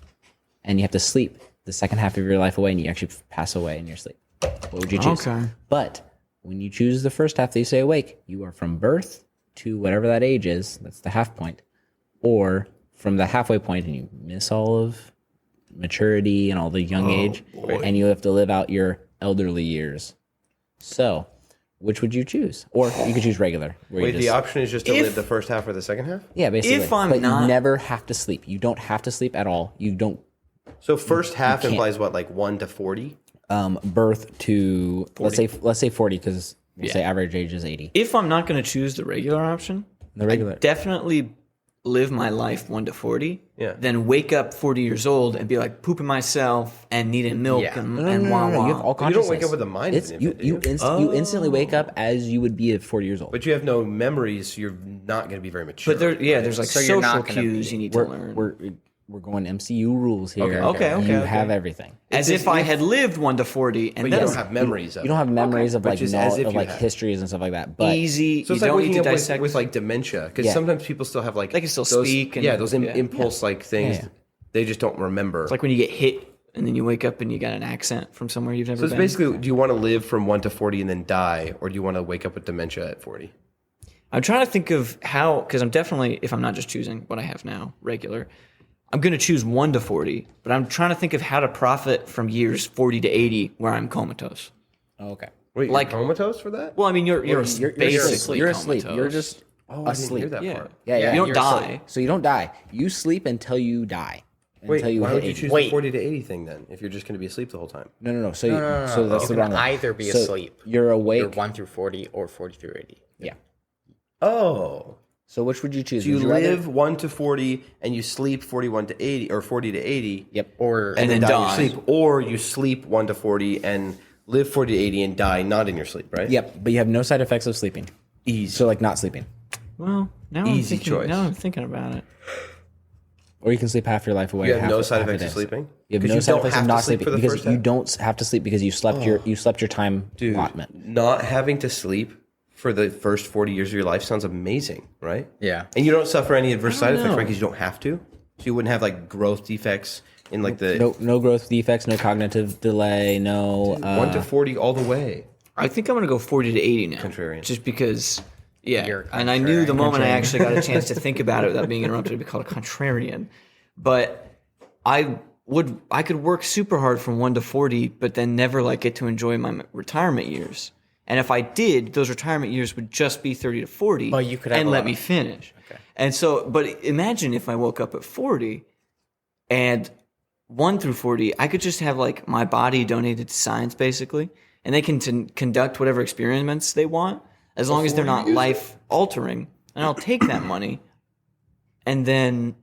and you have to sleep the second half of your life away and you actually pass away in your sleep. What would you choose? Okay. But when you choose the first half that you stay awake, you are from birth to whatever that age is, that's the half point, or from the halfway point and you miss all of maturity and all the young age, and you have to live out your elderly years. So, which would you choose? Or you could choose regular. Where Wait, you the just, option is just to If- live the first half or the second half? yeah, basically. if I'm but not- you never have to sleep. You don't have to sleep at all. You don't So first half can't. implies what, like 1 to 40? birth to let's say 40 because we'll say average age is 80. If I'm not going to choose the regular option, The regular. definitely live my life 1 to 40. Yeah. Then wake up 40 years old and be like pooping myself and needing milk Yeah. and, No, and wah wah. You have all But you don't wake consciousness. up with the mind of It's an you. infant, do You instantly wake up as you would be at 40 years old. But you have no memories, so you're not going to be very mature. But there's like So you're social not gonna cues be- you need to learn. we're going MCU rules here. Okay. You have everything. As if I had lived 1 to 40, and But you then don't have memories of You don't have memories of But like just as if you had. histories and stuff like that. But easy. So it's you like don't need waking to up dissect. with like dementia, because Yeah. sometimes people still have like They can still those, speak and- yeah, those yeah. impulse like things. Yeah. They just don't remember. It's like when you get hit and then you wake up and you got an accent from somewhere you've never so it's been. basically, do you want to live from 1 to 40 and then die, or do you want to wake up with dementia at 40? I'm trying to think of how, because I'm definitely, if I'm not just choosing what I have now, regular, I'm going to choose 1 to 40, but I'm trying to think of how to profit from years 40 to 80 where I'm comatose. Oh, okay. Wait, Like- you're comatose for that? Well, I mean, you're basically asleep. You're asleep. comatose. You're just Oh, I didn't asleep. hear that Yeah. part. Yeah. You don't you're die. asleep. So you don't die. You sleep until you die. Wait, Until you why hit would you 80. choose the 40 to 80 thing then, if you're just going to be asleep the whole time? No. So so that's You the can wrong one. either be So asleep. You're awake. You're 1 through 40 or 40 through 80. Yeah. Oh. So which would you choose? So you Would you rather- live 1 to 40 and you sleep 41 to 80 or 40 to 80. Yep. Or And then die in your die. sleep, or you sleep 1 to 40 and live 40 to 80 and die not in your sleep, right? Yep. But you have no side effects of sleeping. Easy. So like not sleeping, Well, now Easy I'm thinking, choice. Now I'm thinking about it. or you can sleep half your life away. You have half- no side half effects it of is. sleeping? You have 'Cause no you side don't effects have of to not sleep sleeping for the because first you half? don't have to sleep because you slept your time allotment. Not having to sleep for the first 40 years of your life sounds amazing, right? Yeah. And you don't suffer any adverse side effects, know. right? Because you don't have to. So you wouldn't have like growth defects in like the No growth defects, no cognitive delay, no 1 to 40 all the way. I think I'm going to go 40 to 80 now. Contrarian. Just because, yeah. You're And I knew the moment I Contrarian. actually got a chance to think about it without being interrupted, it'd be called a contrarian. But I could work super hard from 1 to 40, but then never like get to enjoy my retirement years. And if I did, those retirement years would just be 30 to 40 But you could have and a let lot me of- finish. And so, but imagine if I woke up at 40 and 1 through 40, I could just have like my body donated to science basically, and they can conduct whatever experiments they want as long as they're not life altering. And I'll take that money and then,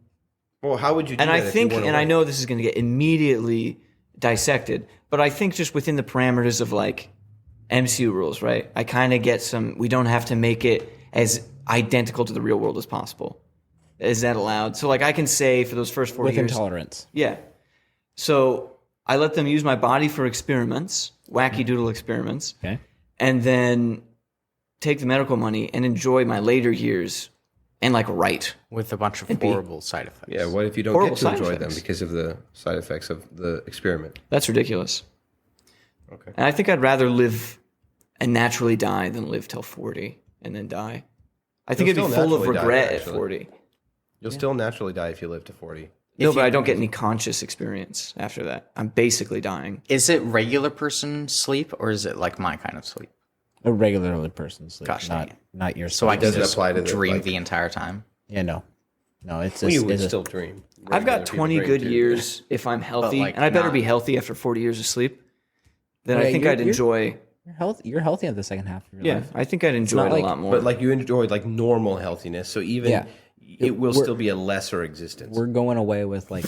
Well, how would you do and that I if you think, weren't and I awake? know this is going to get immediately dissected, but I think just within the parameters of like MCU rules, right? I kind of get we don't have to make it as identical to the real world as possible. Is that allowed? So like I can say for those first 40 with years. intolerance. Yeah. So I let them use my body for experiments, wacky doodle experiments, Okay. and then take the medical money and enjoy my later years and like write. With a bunch of be- horrible side effects. Yeah, what if you don't Horrible get to side enjoy effects. them because of the side effects of the experiment? That's ridiculous. Okay. And I think I'd rather live and naturally die than live till 40 and then die. I think You'll it'd be still full of naturally die, regret at actually. 40. You'll still naturally die if you live to 40. No, but I don't get any conscious experience after that. I'm basically dying. Is it regular person sleep or is it like my kind of sleep? A regular person sleep, Gosh dang it. not your. So I can Does it just apply to the, dream like- the entire time. Yeah, no, it's Well, you it's would a- still dream. I've got Regular people 20 dream good too. years if I'm healthy, like, and I better not- be healthy after 40 years of sleep. Then Yeah, I think you're- I'd you're- enjoy. You're healthy at the second half of your Yeah, life. I think I'd enjoy not it like- a lot more. But like you enjoy like normal healthiness, so even Yeah. it will We're- still be a lesser existence. We're going away with like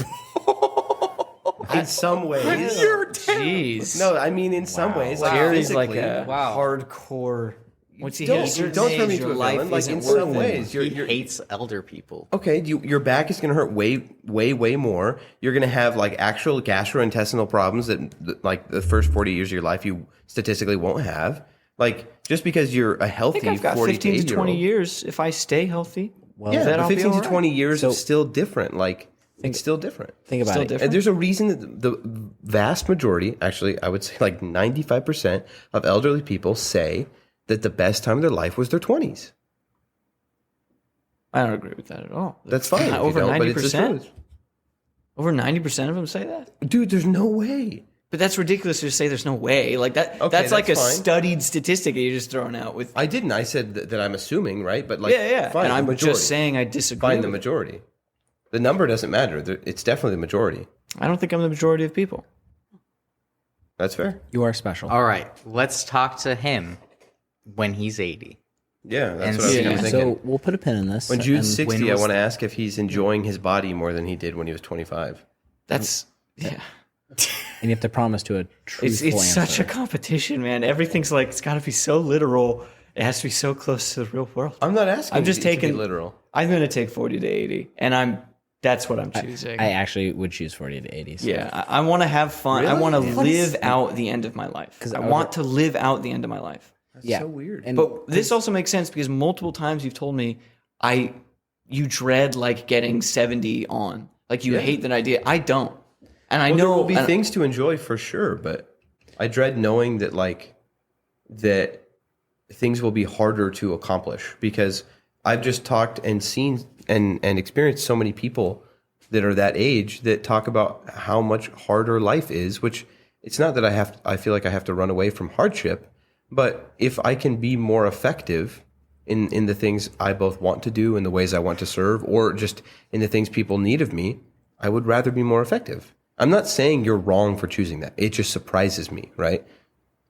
In some ways. Jeez. No, I mean in some ways. Like Gary's like physically. a hardcore. What's he Don't, hate? don't turn me Your into a life villain. Like isn't in worth some it. ways, He hates elder people. okay. Your back is going to hurt way more. You're going to have like actual gastrointestinal problems that like the first 40 years of your life you statistically won't have. Like just because you're a I healthy think I've got 40 15 to 80 20 years if I stay healthy. Yeah, then but I'll be 15 all to right. 20 years So- is still different. Like it's still different. think about Still it. different. And there's a reason that the vast majority, actually, I would say like 95% of elderly people say that the best time of their life was their 20s. I don't agree with that at all. That's fine. if you Over don't, but it's the 90%. truth. Over 90% of them say that. Dude, there's no way. But that's ridiculous to say there's no way. Like that. Okay, that's like a that's fine. studied statistic that you're just throwing out with. I didn't. I said that I'm assuming, right? But like, Yeah. fine, And the I'm majority. just saying I disagree. Find the with it. majority. The number doesn't matter. It's definitely the majority. I don't think I'm the majority of people. That's fair. You are special. All right, let's talk to him when he's 80. Yeah, that's And what I was see- kinda thinking. So we'll put a pin in this. When Jude's and 60, I was want to ask if he's enjoying his body more than he did when he was 25. That's yeah. and you have to promise to a truthful It's answer. such a competition, man. Everything's like it's got to be so literal. It has to be so close to the real world. I'm not asking I'm just you to be taking literal. I'm going to take 40 to 80, and I'm That's what I'm choosing. I actually would choose 40 to 80. So. Yeah, I want to have fun. I Really? want to live out the end of my life. I want to live out the end of my life. Yeah. So weird. And But this also makes sense because multiple times you've told me you dread like getting 70 on. Like you hate that idea. I don't. And I know there will be things to enjoy for sure, but I dread knowing that that things will be harder to accomplish because I've just talked and seen and experienced so many people that are that age that talk about how much harder life is, which it's not that I feel like I have to run away from hardship, but if I can be more effective in the things I both want to do and the ways I want to serve, or just in the things people need of me, I would rather be more effective. I'm not saying you're wrong for choosing that. It just surprises me, right?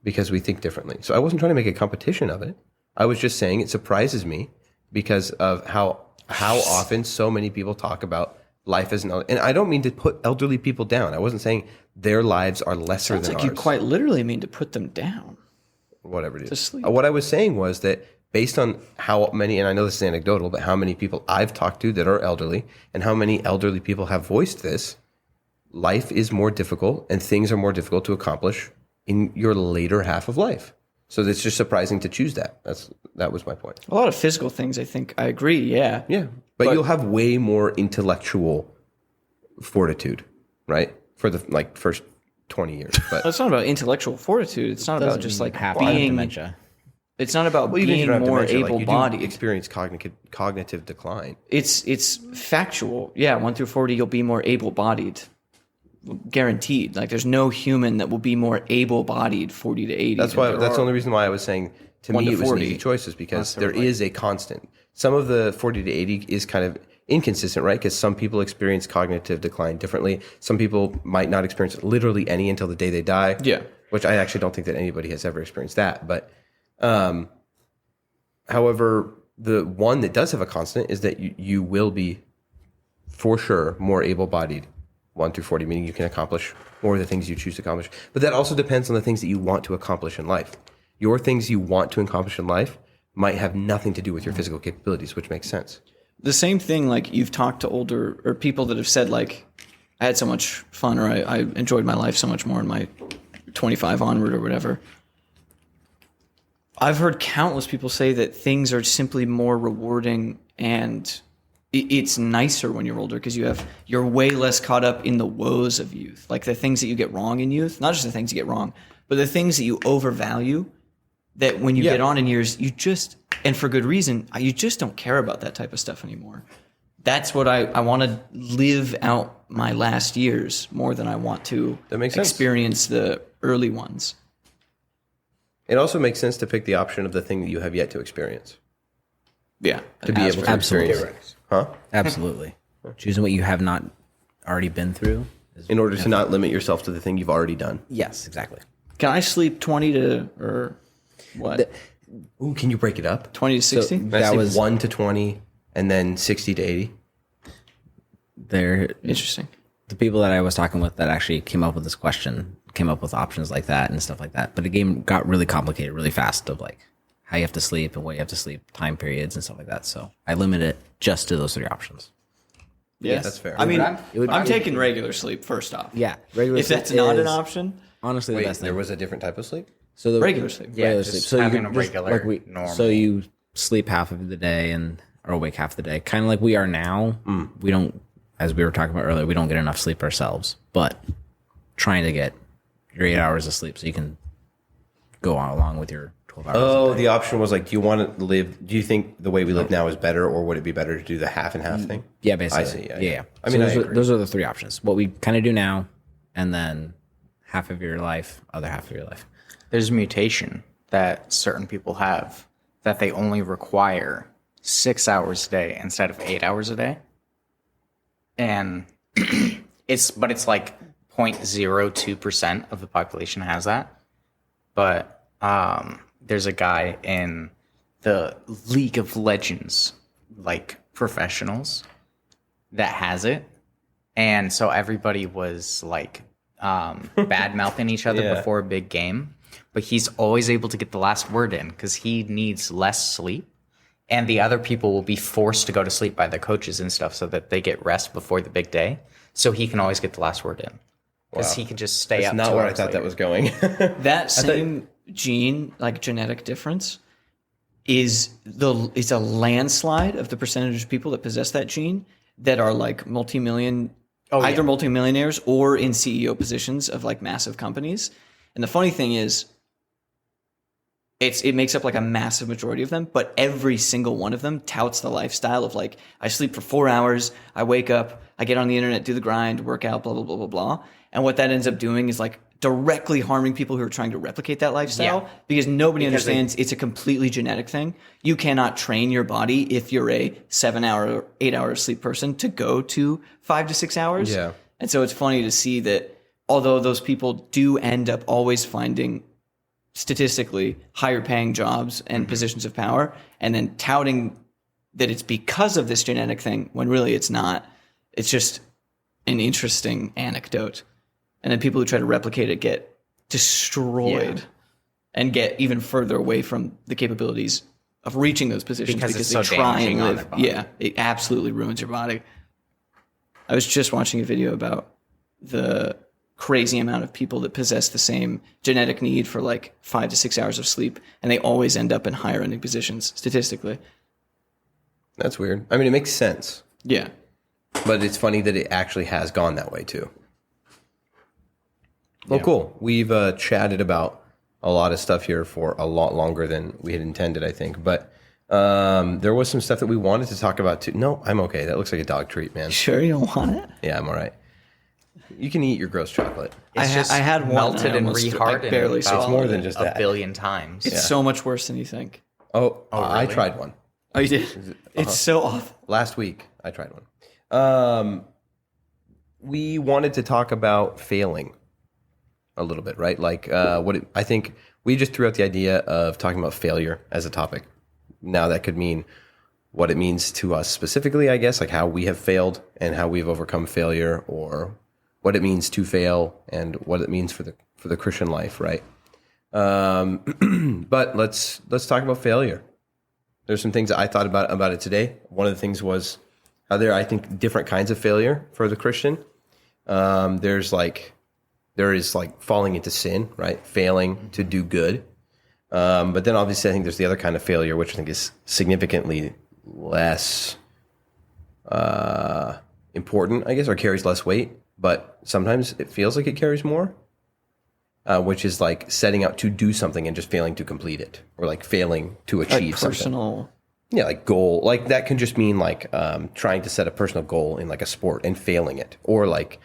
Because we think differently. So I wasn't trying to make a competition of it. I was just saying it surprises me because of how often so many people talk about life as an elder. And I don't mean to put elderly people down. I wasn't saying their lives are lesser Sounds than like ours. you quite literally mean to put them down. Whatever it To is. sleep. What I was saying was that based on how many, and I know this is anecdotal, but how many people I've talked to that are elderly and how many elderly people have voiced this, life is more difficult and things are more difficult to accomplish in your later half of life. So it's just surprising to choose that. That was my point. A lot of physical things, I think. I agree, yeah. Yeah. But you'll have way more intellectual fortitude, right? For the first 20 years. But It's not about intellectual fortitude. It's not about just like half being being. dementia. It's not about even if you being don't have more dementia, you do able-bodied. experience cognitive decline. It's factual. Yeah, 1 through 40, you'll be more able-bodied, guaranteed. Like there's no human that will be more able-bodied 40 to 80. That's the only reason why I was saying to 1 me to it was an 40. easy choice is because there is a constant. Some of the 40 to 80 is kind of inconsistent, right? Because some people experience cognitive decline differently. Some people might not experience literally any until the day they die. Yeah. Which I actually don't think that anybody has ever experienced that. But however, the one that does have a constant is that you will be for sure more able-bodied 1 through 40, meaning you can accomplish more of the things you choose to accomplish. But that also depends on the things that you want to accomplish in life. Your things you want to accomplish in life might have nothing to do with your physical capabilities, which makes sense. The same thing, like you've talked to older or people that have said like, I had so much fun or I enjoyed my life so much more in my 25 onward or whatever. I've heard countless people say that things are simply more rewarding and it's nicer when you're older because you're way less caught up in the woes of youth. Like the things that you get wrong in youth, not just the things you get wrong, but the things that you overvalue that when you get on in years, you just, and for good reason, you just don't care about that type of stuff anymore. That's what I want to live out my last years more than I want to That makes sense. experience the early ones. It also makes sense to pick the option of the thing that you have yet to experience. Yeah. To be able to Absolutely. experience. Huh? Absolutely. Choosing what you have not already been through. In order to not limit yourself to the thing you've already done. Yes, exactly. Can I sleep 20 to, or what? Ooh, can you break it up? 20 to 60? That was 1 to 20 and then 60 to 80. There, Interesting. the people that I was talking with that actually came up with this question came up with options like that and stuff like that. But the game got really complicated really fast of like how you have to sleep and what you have to sleep, time periods and stuff like that. So I limit it just to those 3 options. Yes. that's fair. I mean, would- I'm taking regular sleep first off. Yeah, regular If sleep that's not an is option, honestly the Wait, best thing. there was a different type of sleep? So the regular sleep. regular just sleep. So you having can a just, regular, normal. So you sleep half of the day and are awake half the day, kind of like we are now. We don't, as we were talking about earlier, we don't get enough sleep ourselves. But trying to get your 8 hours of sleep so you can go on along with your 12 hours. Oh, the option was like, do you think the way we live now is better, or would it be better to do the half and half thing? Yeah, basically. I see. Yeah. I mean, so I agree. those are the 3 options. What we kind of do now, and then half of your life, other half of your life. There's a mutation that certain people have that they only require 6 hours a day instead of 8 hours a day. And it's like 0.02% of the population has that. But there's a guy in the League of Legends, like professionals, that has it. And so everybody was like bad mouthing each other Yeah. before a big game. But he's always able to get the last word in because he needs less sleep. and the other people will be forced to go to sleep by the coaches and stuff so that they get rest before the big day. So he can always get the last word in. Because he can just stay That's up. not 2 where I hours thought later. that was going. That same gene, like genetic difference, is a landslide of the percentage of people that possess that gene that are like either multimillionaires or in CEO positions of like massive companies. And the funny thing is, it makes up like a massive majority of them, but every single one of them touts the lifestyle of like, I sleep for 4 hours, I wake up, I get on the internet, do the grind, work out, blah, blah, blah, blah, blah. And what that ends up doing is like directly harming people who are trying to replicate that lifestyle because nobody understands it's a completely genetic thing. You cannot train your body if you're a 7 hour, 8 hour sleep person to go to 5 to 6 hours. Yeah. And so it's funny to see that although those people do end up always finding statistically higher paying jobs and positions of power and then touting that it's because of this genetic thing when really it's not. It's just an interesting anecdote. And then people who try to replicate it get destroyed and get even further away from the capabilities of reaching those positions Because because it's they so try damaging and on live. their body. Yeah, it absolutely ruins your body. I was just watching a video about the crazy amount of people that possess the same genetic need for like 5 to 6 hours of sleep, and they always end up in higher ending positions statistically. That's weird. I mean, it makes sense, Yeah. but it's funny that it actually has gone that way too. Well, cool. We've chatted about a lot of stuff here for a lot longer than we had intended, I think. But there was some stuff that we wanted to talk about too. No, I'm okay. That looks like a dog treat, man. Sure you don't want it? Yeah, I'm all right. You can eat your gross chocolate. It's just I had one melted and I and almost- I rehardened. barely about swallowed more than just a that. billion times. It's so much worse than you think. Oh, I really? tried one. Oh, you did? It's so awful. Last week, I tried one. We wanted to talk about failing a little bit, right? Like I think we just threw out the idea of talking about failure as a topic. Now that could mean what it means to us specifically, I guess, like how we have failed and how we've overcome failure, or what it means to fail and what it means for the Christian life, right? But let's talk about failure. There's some things that I thought about it today. One of the things was how there are, I think, different kinds of failure for the Christian. There is like falling into sin, right? Failing to do good. But then obviously I think there's the other kind of failure, which I think is significantly less important, I guess, or carries less weight. But sometimes it feels like it carries more, which is like setting out to do something and just failing to complete it, or like failing to achieve Like something. personal. Yeah, like goal. Like that can just mean like trying to set a personal goal in like a sport and failing it, or like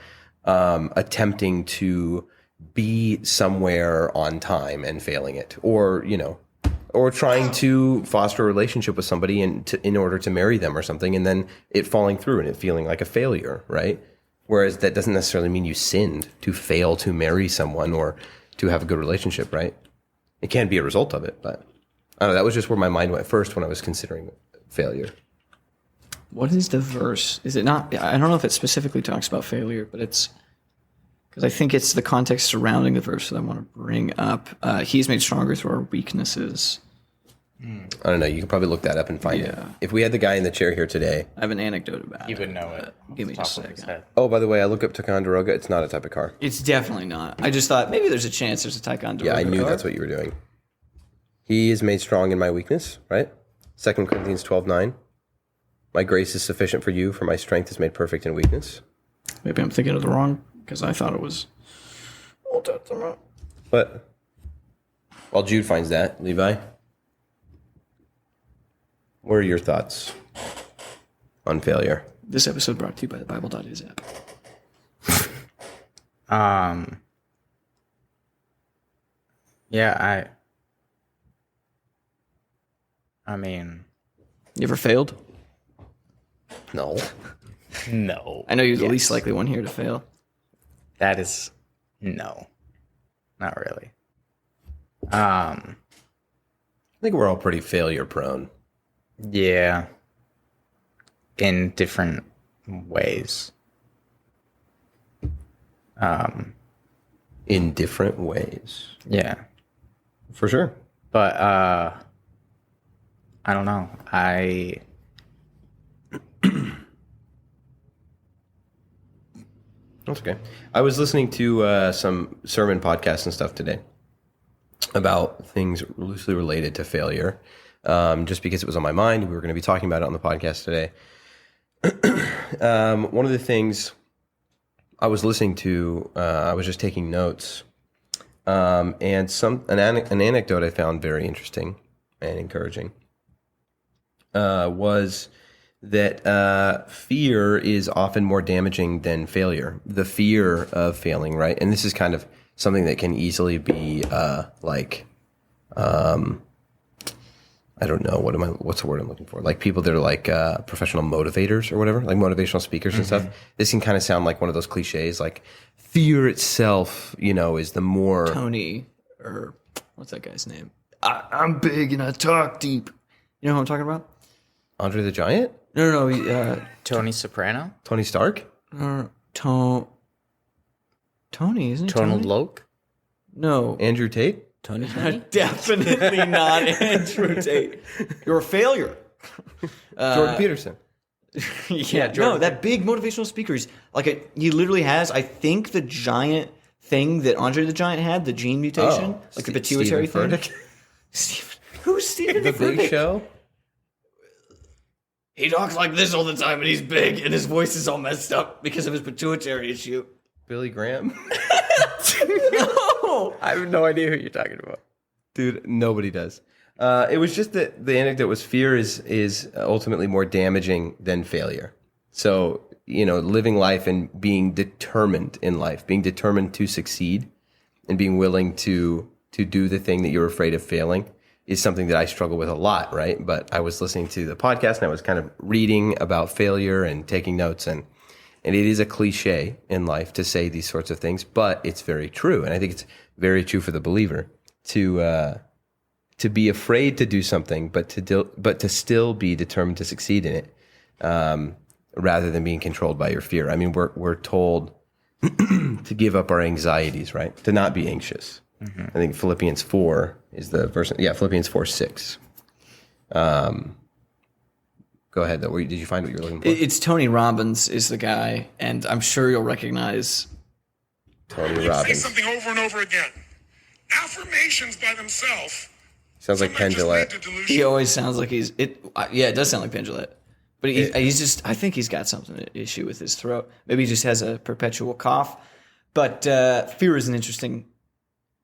attempting to be somewhere on time and failing it, or or trying to foster a relationship with somebody in order to marry them or something, and then it falling through and it feeling like a failure, right? Whereas that doesn't necessarily mean you sinned to fail to marry someone or to have a good relationship, right? It can be a result of it, but I don't know. That was just where my mind went first when I was considering failure. What is the verse? Is it not? I don't know if it specifically talks about failure, but it's because I think it's the context surrounding the verse that I want to bring up. He's made stronger through our weaknesses. I don't know. You can probably look that up and find it. Yeah. If we had the guy in the chair here today. I have an anecdote about He it. would know it. Give me off just the a top of his second. head. Oh, by the way, I look up Ticonderoga. It's not a type of car. It's definitely not. I just thought maybe there's a chance there's a Ticonderoga. Yeah, I knew car. that's what you were doing. He is made strong in my weakness, right? 2 Corinthians 12:9. My grace is sufficient for you, for my strength is made perfect in weakness. Maybe I'm thinking of the wrong because I thought it was Old Testament. But while Jude finds that, Levi, what are your thoughts on failure? This episode brought to you by the Bible.is app. Yeah, I mean, You ever failed? No. no. I know you're the least likely one here to fail. That is no, not really. I think we're all pretty failure prone. Yeah, in different ways. In different ways. Yeah, For sure. but I don't know. That's okay. I was listening to some sermon podcasts and stuff today about things loosely related to failure, just because it was on my mind. We were going to be talking about it on the podcast today. One of the things I was listening to, I was just taking notes, and an anecdote I found very interesting and encouraging was that fear is often more damaging than failure. The fear of failing, right? And this is kind of something that can easily be I don't know, what's the word I'm looking for? Like people that are like professional motivators or whatever, like motivational speakers and stuff. This can kind of sound like one of those cliches, like fear itself, is the more... Tony, or what's that guy's name? I'm big and I talk deep. You know who I'm talking about? Andre the Giant? No. Tony Soprano? Tony Stark? Tony, isn't it? Donald Tony? Loke? No. Andrew Tate? Tony. Definitely not Andrew Tate. You're a failure. Jordan Peterson? That big motivational speaker. He literally has, I think, the giant thing that Andre the Giant had, the gene mutation, the pituitary Stephen thing. Furtick? Who's Stephen The Big Show? He talks like this all the time, and he's big, and his voice is all messed up because of his pituitary issue. Billy Graham? No! I have no idea who you're talking about. Dude, nobody does. It was just that the anecdote was fear is ultimately more damaging than failure. So, living life and being determined in life, being determined to succeed and being willing to do the thing that you're afraid of failing is something that I struggle with a lot, right? But I was listening to the podcast and I was kind of reading about failure and taking notes, and it is a cliche in life to say these sorts of things, but it's very true. And I think it's very true for the believer to be afraid to do something, but to still be determined to succeed in it, rather than being controlled by your fear. I mean, we're told to give up our anxieties, right? To not be anxious. Mm-hmm. I think Philippians 4 is the verse. Yeah, Philippians 4:6. Go ahead, though. Did you find what you were looking for? It's Tony Robbins is the guy, and I'm sure you'll recognize Tony Robbins. Say something over and over again. Affirmations by themselves. Sounds like Penn Jillette. He always sounds like it does sound like Penn Jillette. But he's just, I think he's got something issue with his throat. Maybe he just has a perpetual cough. But fear is an interesting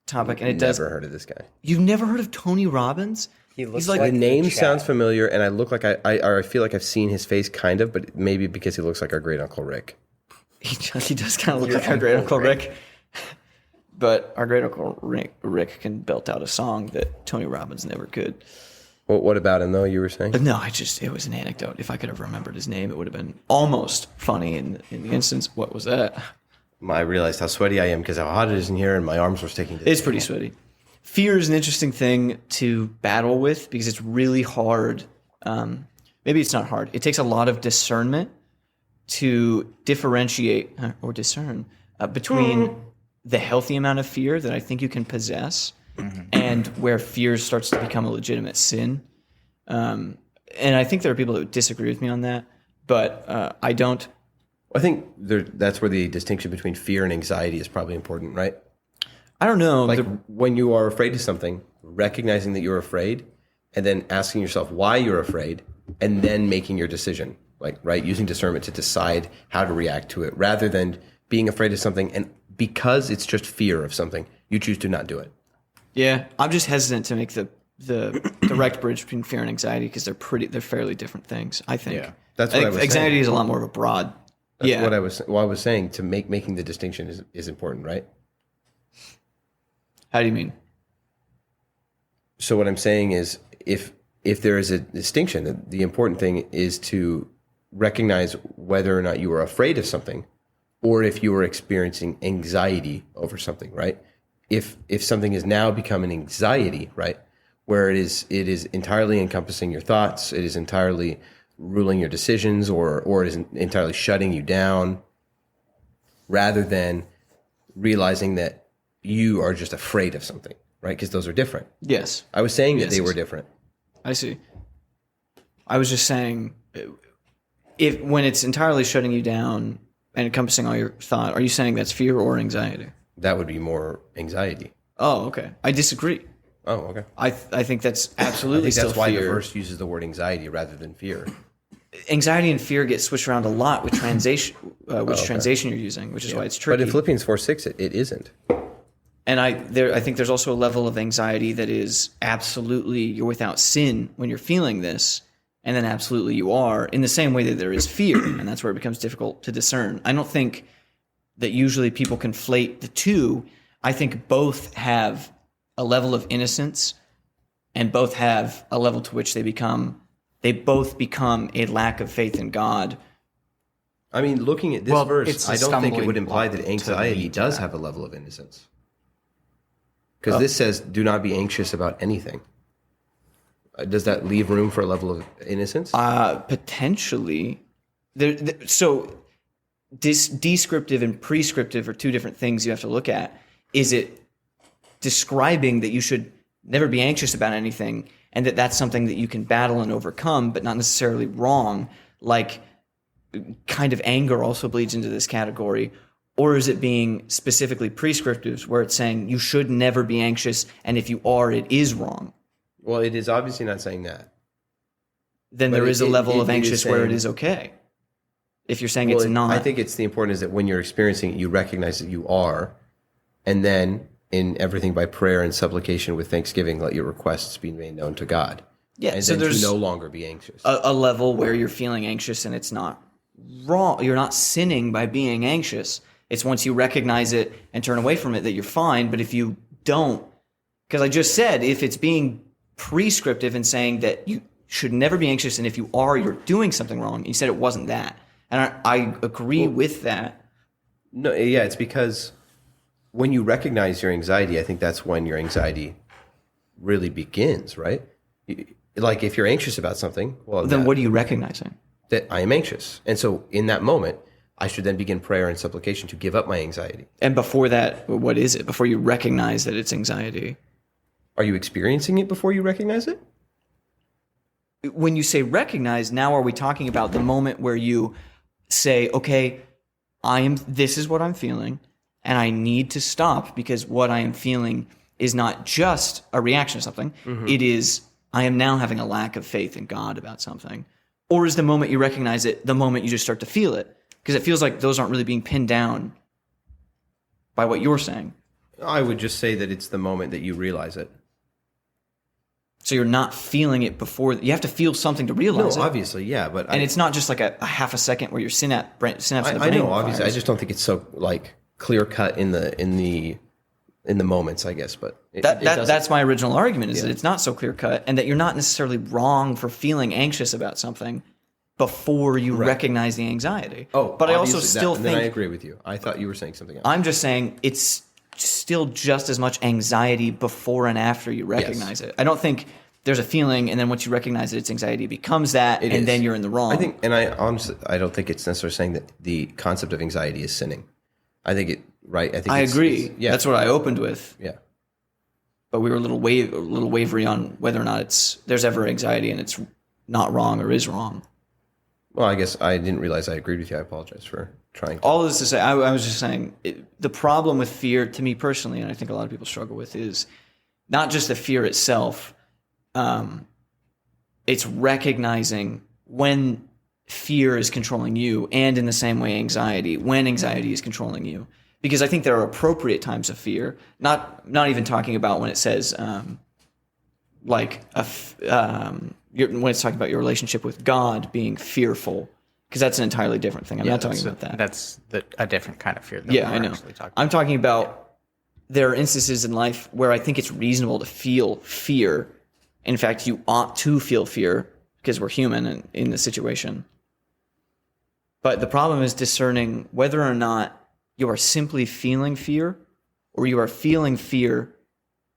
topic, and Never heard of this guy. You've never heard of Tony Robbins? He's The name sounds familiar, and I look like I feel like I've seen his face kind of, but maybe because he looks like our great uncle Rick. He does kind of look like our great uncle Rick. But our great uncle Rick can belt out a song that Tony Robbins never could. What about him, though, you were saying? No, it was an anecdote. If I could have remembered his name, it would have been almost funny in the instance. What was that? I realized how sweaty I am because how hot it is in here, and my arms were sticking to It's pretty sweaty. Fear is an interesting thing to battle with because it's really hard. Maybe it's not hard. It takes a lot of discernment to differentiate or discern between the healthy amount of fear that I think you can possess and where fear starts to become a legitimate sin. And I think there are people that disagree with me on that, but I don't. I think that's where the distinction between fear and anxiety is probably important, right? I don't know. Like when you are afraid of something, recognizing that you're afraid, and then asking yourself why you're afraid, and then making your decision, like, right, using discernment to decide how to react to it, rather than being afraid of something, and because it's just fear of something, you choose to not do it. Yeah, I'm just hesitant to make the direct bridge between fear and anxiety because they're fairly different things, I think. Yeah, that's what I was saying. Anxiety is a lot more of a broad. That's what I was saying, to making the distinction is important, right? How do you mean? So what I'm saying is, if there is a distinction, the important thing is to recognize whether or not you are afraid of something, or if you are experiencing anxiety over something, right? If something has now become an anxiety, right, where it is entirely encompassing your thoughts, it is entirely ruling your decisions, or it is entirely shutting you down, rather than realizing that you are just afraid of something, right? Because those are different. Yes. I was saying that they were different. I see. I was just saying, if when it's entirely shutting you down and encompassing all your thought, are you saying that's fear or anxiety? That would be more anxiety. Oh, okay. I disagree. Oh, okay. I think that's absolutely I think that's still why fear. the verse uses the word anxiety rather than fear. Anxiety and fear get switched around a lot with translation, translation you're using, which is why it's tricky. But in Philippians 4:6, it isn't. And I think there's also a level of anxiety that is absolutely you're without sin when you're feeling this, and then absolutely you are, in the same way that there is fear, and that's where it becomes difficult to discern. I don't think that usually people conflate the two. I think both have a level of innocence, and both have a level to which they both become a lack of faith in God. I mean, looking at this Well, verse, it's a I don't think it stumbling would imply block that to anxiety lead to does that. have a level of innocence. Because this says, do not be anxious about anything. Does that leave room for a level of innocence? Potentially. So descriptive and prescriptive are two different things you have to look at. Is it describing that you should never be anxious about anything and that that's something that you can battle and overcome, but not necessarily wrong, like kind of anger also bleeds into this category? Or is it being specifically prescriptive where it's saying you should never be anxious, and if you are, it is wrong? Well, it is obviously not saying that. Then But there is a level of it is anxious where it saying- is okay. If you're saying Well, it's not. I think it's the important is that when you're experiencing it, you recognize that you are, and then in everything by prayer and supplication with thanksgiving, let your requests be made known to God. Yeah, and so then there's to no longer be anxious. a level where you're feeling anxious and it's not wrong. You're not sinning by being anxious. It's once you recognize it and turn away from it that you're fine. But if you don't, because I just said, if it's being prescriptive and saying that you should never be anxious, and if you are, you're doing something wrong. You said it wasn't that. And I agree with that. No, yeah, it's because when you recognize your anxiety, I think that's when your anxiety really begins, right? Like if you're anxious about something, well, Then what are you recognizing? that I am anxious. And so in that moment, I should then begin prayer and supplication to give up my anxiety. And before that, what is it? Before you recognize that it's anxiety? Are you experiencing it before you recognize it? When you say recognize, now are we talking about the moment where you say, okay, this is what I'm feeling, and I need to stop because what I am feeling is not just a reaction to something. Mm-hmm. It is, I am now having a lack of faith in God about something. Or is the moment you recognize it the moment you just start to feel it? Because it feels like those aren't really being pinned down by what you're saying. I would just say that it's the moment that you realize it. So you're not feeling it before. You have to feel something to realize No, it. obviously, yeah, but And it's not just like a half a second where your synapse in the brain. I know, obviously. I fires. just don't think it's so like clear cut in the moments, I guess. But That's my original argument is that it's not so clear cut, and that you're not necessarily wrong for feeling anxious about something before you recognize the anxiety. But I also still think then I agree with you. I thought you were saying something else. I'm just saying it's still just as much anxiety before and after you recognize it. I don't think there's a feeling, and then once you recognize it, it's anxiety becomes that, It and is. then you're in the wrong. I think, and I honestly, I don't think it's necessarily saying that the concept of anxiety is sinning. I think it, right? I think I agree. Yeah, That's what I opened with. Yeah. But we were a little wavery on whether or not there's ever anxiety and it's not wrong or is wrong. Well, I guess I didn't realize I agreed with you. I apologize for trying. All of this to say, I was just saying, the problem with fear, to me personally, and I think a lot of people struggle with, is not just the fear itself. It's recognizing when fear is controlling you, and in the same way, anxiety, when anxiety is controlling you. Because I think there are appropriate times of fear, not even talking about when it says, when it's talking about your relationship with God being fearful, because that's an entirely different thing. I'm not talking about that. That's a different kind of fear. That Yeah, we're I know. actually talking I'm talking about there are instances in life where I think it's reasonable to feel fear. In fact, you ought to feel fear because we're human and in the situation. But the problem is discerning whether or not you are simply feeling fear or you are feeling fear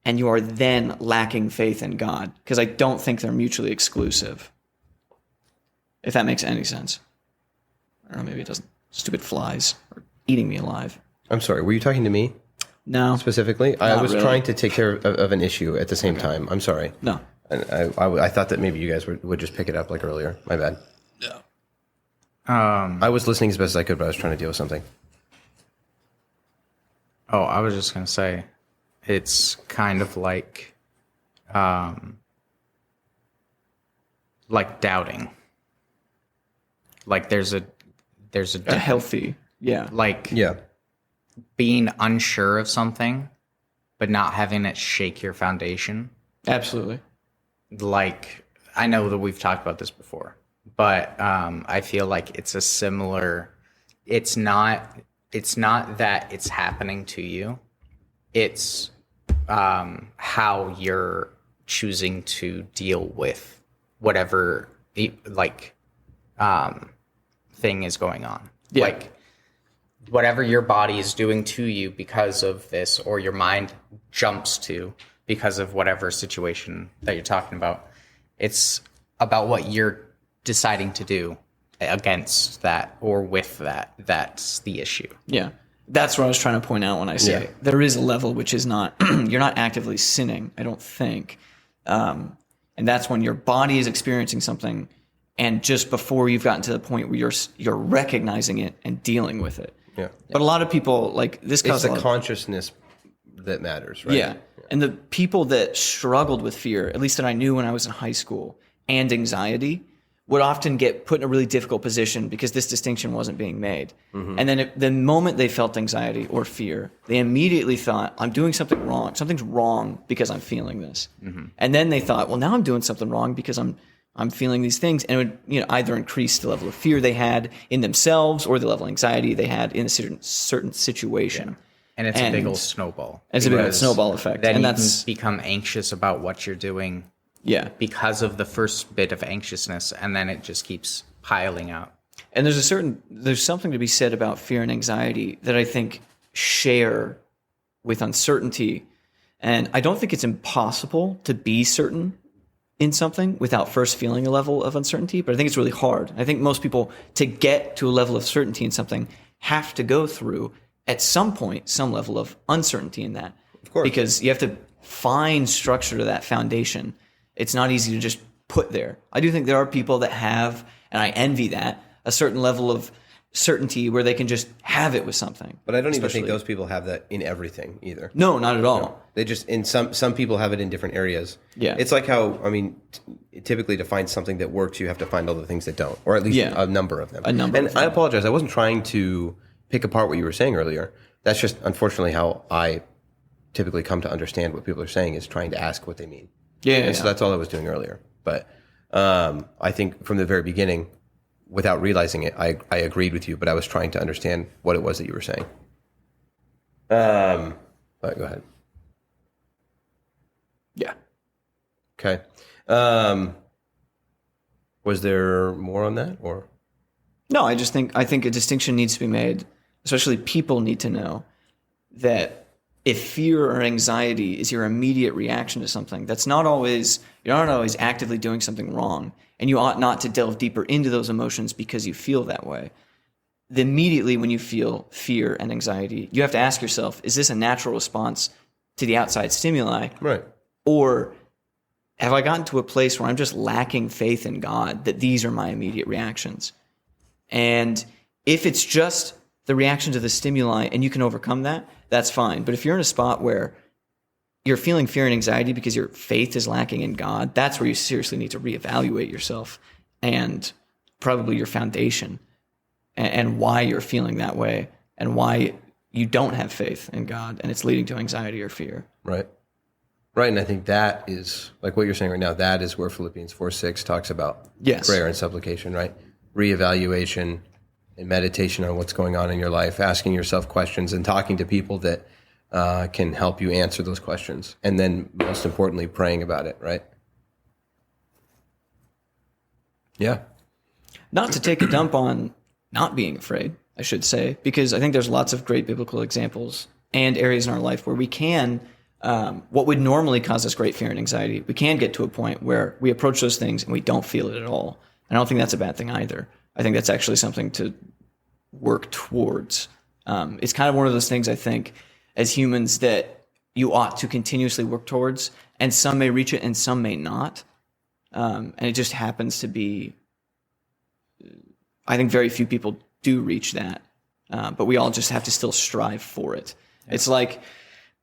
and you are then lacking faith in God. Because I don't think they're mutually exclusive. If that makes any sense. I don't know, maybe it doesn't. Stupid flies are eating me alive. I'm sorry. Were you talking to me No. specifically? I Not was really. trying to take care of an issue at the same time. I'm sorry. No. And I thought that maybe you guys would just pick it up like earlier. My bad. Yeah. I was listening as best as I could, but I was trying to deal with something. Oh, I was just gonna say, it's kind of like doubting. Like there's a A healthy, yeah. like Yeah. being unsure of something, but not having it shake your foundation. Absolutely. Like, I know that we've talked about this before, but I feel like it's a similar. It's not that it's happening to you. It's how you're choosing to deal with whatever thing is going on. Yeah. Like whatever your body is doing to you because of this, or your mind jumps to because of whatever situation that you're talking about. It's about what you're deciding to do against that or with that. That's the issue. Yeah. That's what I was trying to point out when I say there is a level which is not, you're not actively sinning, I don't think. And that's when your body is experiencing something, and just before you've gotten to the point where you're recognizing it and dealing with it. Yeah. But a lot of people, like, this It's causes the consciousness that matters, right? Yeah. And the people that struggled with fear, at least that I knew when I was in high school, and anxiety, would often get put in a really difficult position because this distinction wasn't being made. And then the moment they felt anxiety or fear, they immediately thought, I'm doing something wrong. Something's wrong because I'm feeling this. And then they thought, well, now I'm doing something wrong because I'm feeling these things. And it would either increase the level of fear they had in themselves or the level of anxiety they had in a certain situation. Yeah. And it's a big old snowball. It's a big old snowball effect. Then And you that's can become anxious about what you're doing yeah. because of the first bit of anxiousness, and then it just keeps piling up. And there's something to be said about fear and anxiety that I think share with uncertainty. And I don't think it's impossible to be certain in something without first feeling a level of uncertainty, but I think it's really hard. I think most people, to get to a level of certainty in something, have to go through at some point some level of uncertainty in that. Of course. Because you have to find structure to that foundation. It's not easy to just put there. I do think there are people that have, and I envy that, a certain level of certainty where they can just have it with something. But I don't even think those people have that in everything either. No, not at all. No. They just, in some people have it in different areas. Yeah. It's like how, typically to find something that works, you have to find all the things that don't, or at least a number of them. And I apologize. I wasn't trying to pick apart what you were saying earlier. That's just, unfortunately, how I typically come to understand what people are saying, is trying to ask what they mean. Yeah. So that's all I was doing earlier. But I think from the very beginning, without realizing it, I agreed with you, but I was trying to understand what it was that you were saying. But go ahead. Yeah. Okay. Was there more on that, or? No, I think a distinction needs to be made, especially people need to know that if fear or anxiety is your immediate reaction to something, you're not always actively doing something wrong, and you ought not to delve deeper into those emotions because you feel that way. Immediately when you feel fear and anxiety, you have to ask yourself, is this a natural response to the outside stimuli? Right. Or have I gotten to a place where I'm just lacking faith in God that these are my immediate reactions? And if it's just the reaction to the stimuli and you can overcome that, that's fine. But if you're in a spot where you're feeling fear and anxiety because your faith is lacking in God, that's where you seriously need to reevaluate yourself and probably your foundation and why you're feeling that way and why you don't have faith in God and it's leading to anxiety or fear. Right. Right, and I think that is, like what you're saying right now, that is where Philippians 4:6 talks about prayer and supplication, right? Reevaluation and meditation on what's going on in your life, asking yourself questions and talking to people that can help you answer those questions. And then, most importantly, praying about it, right? Yeah. Not to take a dump on not being afraid, I should say, because I think there's lots of great biblical examples and areas in our life where we can, what would normally cause us great fear and anxiety, we can get to a point where we approach those things and we don't feel it at all. And I don't think that's a bad thing either. I think that's actually something to work towards. It's kind of one of those things, I think, as humans that you ought to continuously work towards and some may reach it and some may not. And it just happens to be, I think very few people do reach that, but we all just have to still strive for it. Yeah. It's like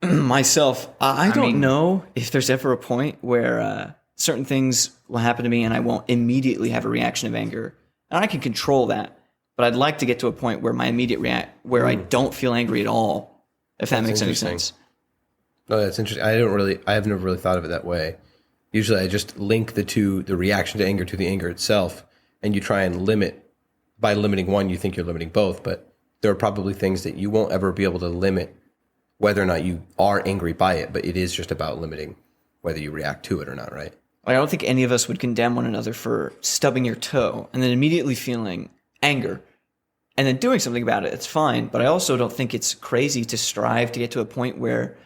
myself, I don't know if there's ever a point where certain things will happen to me and I won't immediately have a reaction of anger. And I can control that, but I'd like to get to a point where my immediate where I don't feel angry at all, if that makes any sense. No, that's interesting. I have never really thought of it that way. Usually I just link the reaction to the anger itself, and you try and by limiting one, you think you're limiting both, but there are probably things that you won't ever be able to limit whether or not you are angry by it, but it is just about limiting whether you react to it or not, right? I don't think any of us would condemn one another for stubbing your toe and then immediately feeling anger and then doing something about it. It's fine, but I also don't think it's crazy to strive to get to a point where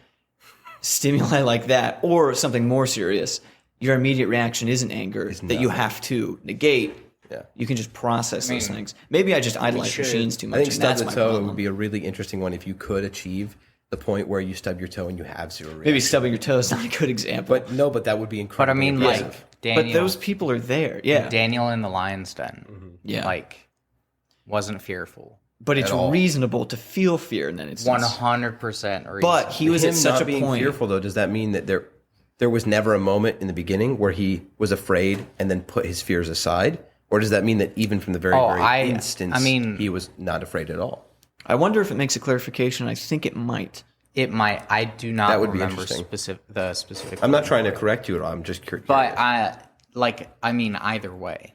stimuli like that or something more serious, your immediate reaction isn't anger that you have to negate. Yeah. You can just process those things. Maybe I just idolize machines too much. I think stub the toe would be a really interesting one if you could achieve the point where you stub your toe and you have zero reaction. Maybe stubbing your toe is not a good example. But that would be incredible. But I mean, like Daniel, but those people are there. Yeah. Daniel in the lion's den. Yeah. Like, wasn't fearful. But it's reasonable to feel fear in that instance. 100% reasonable. But he was at such a being point. Fearful though, does that mean that there was never a moment in the beginning where he was afraid and then put his fears aside? Or does that mean that even from the very instance, he was not afraid at all? I wonder if it makes a clarification. I think it might. It might. I do not that would remember be the specific. I'm not trying to correct you at all. I'm just curious. But either way.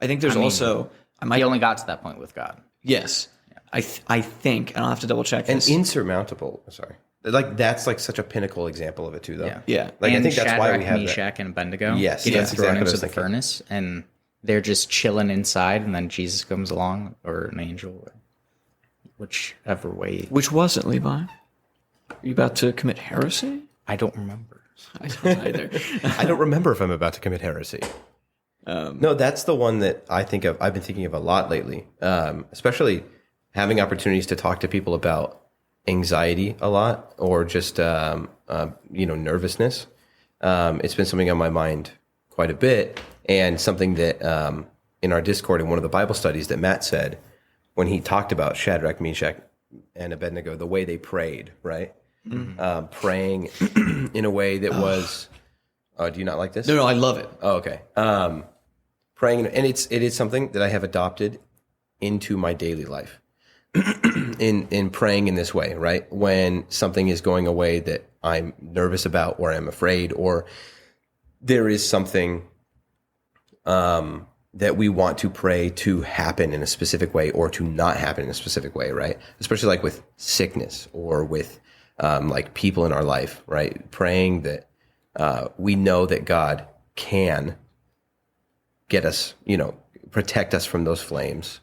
I think there's also. He only got to that point with God. Yes. Yeah. I think, and I'll have to double check this. And insurmountable. Sorry. Like that's like such a pinnacle example of it too, though. Yeah. Like and I think that's Shadrach, why we have Meshach, and Abednego. Yes, get that's thrown exactly into the furnace, and they're just chilling inside, and then Jesus comes along, or an angel, whichever way. Which was it, Levi? Are you about to commit heresy? I don't remember. I don't either. I don't remember if I'm about to commit heresy. No, that's the one that I think of. I've been thinking of a lot lately, especially having opportunities to talk to people about anxiety a lot, or just nervousness. It's been something on my mind quite a bit, and something that in our Discord in one of the Bible studies that Matt said when he talked about Shadrach, Meshach, and Abednego, the way they prayed, right? Mm-hmm. Praying in a way that was. Do you not like this? No, I love it. Oh, okay. Praying, and it is something that I have adopted into my daily life. in praying in this way, right? When something is going away that I'm nervous about, or I'm afraid, or there is something that we want to pray to happen in a specific way, or to not happen in a specific way, right? Especially like with sickness, or with like people in our life, right? Praying that we know that God can get us, protect us from those flames.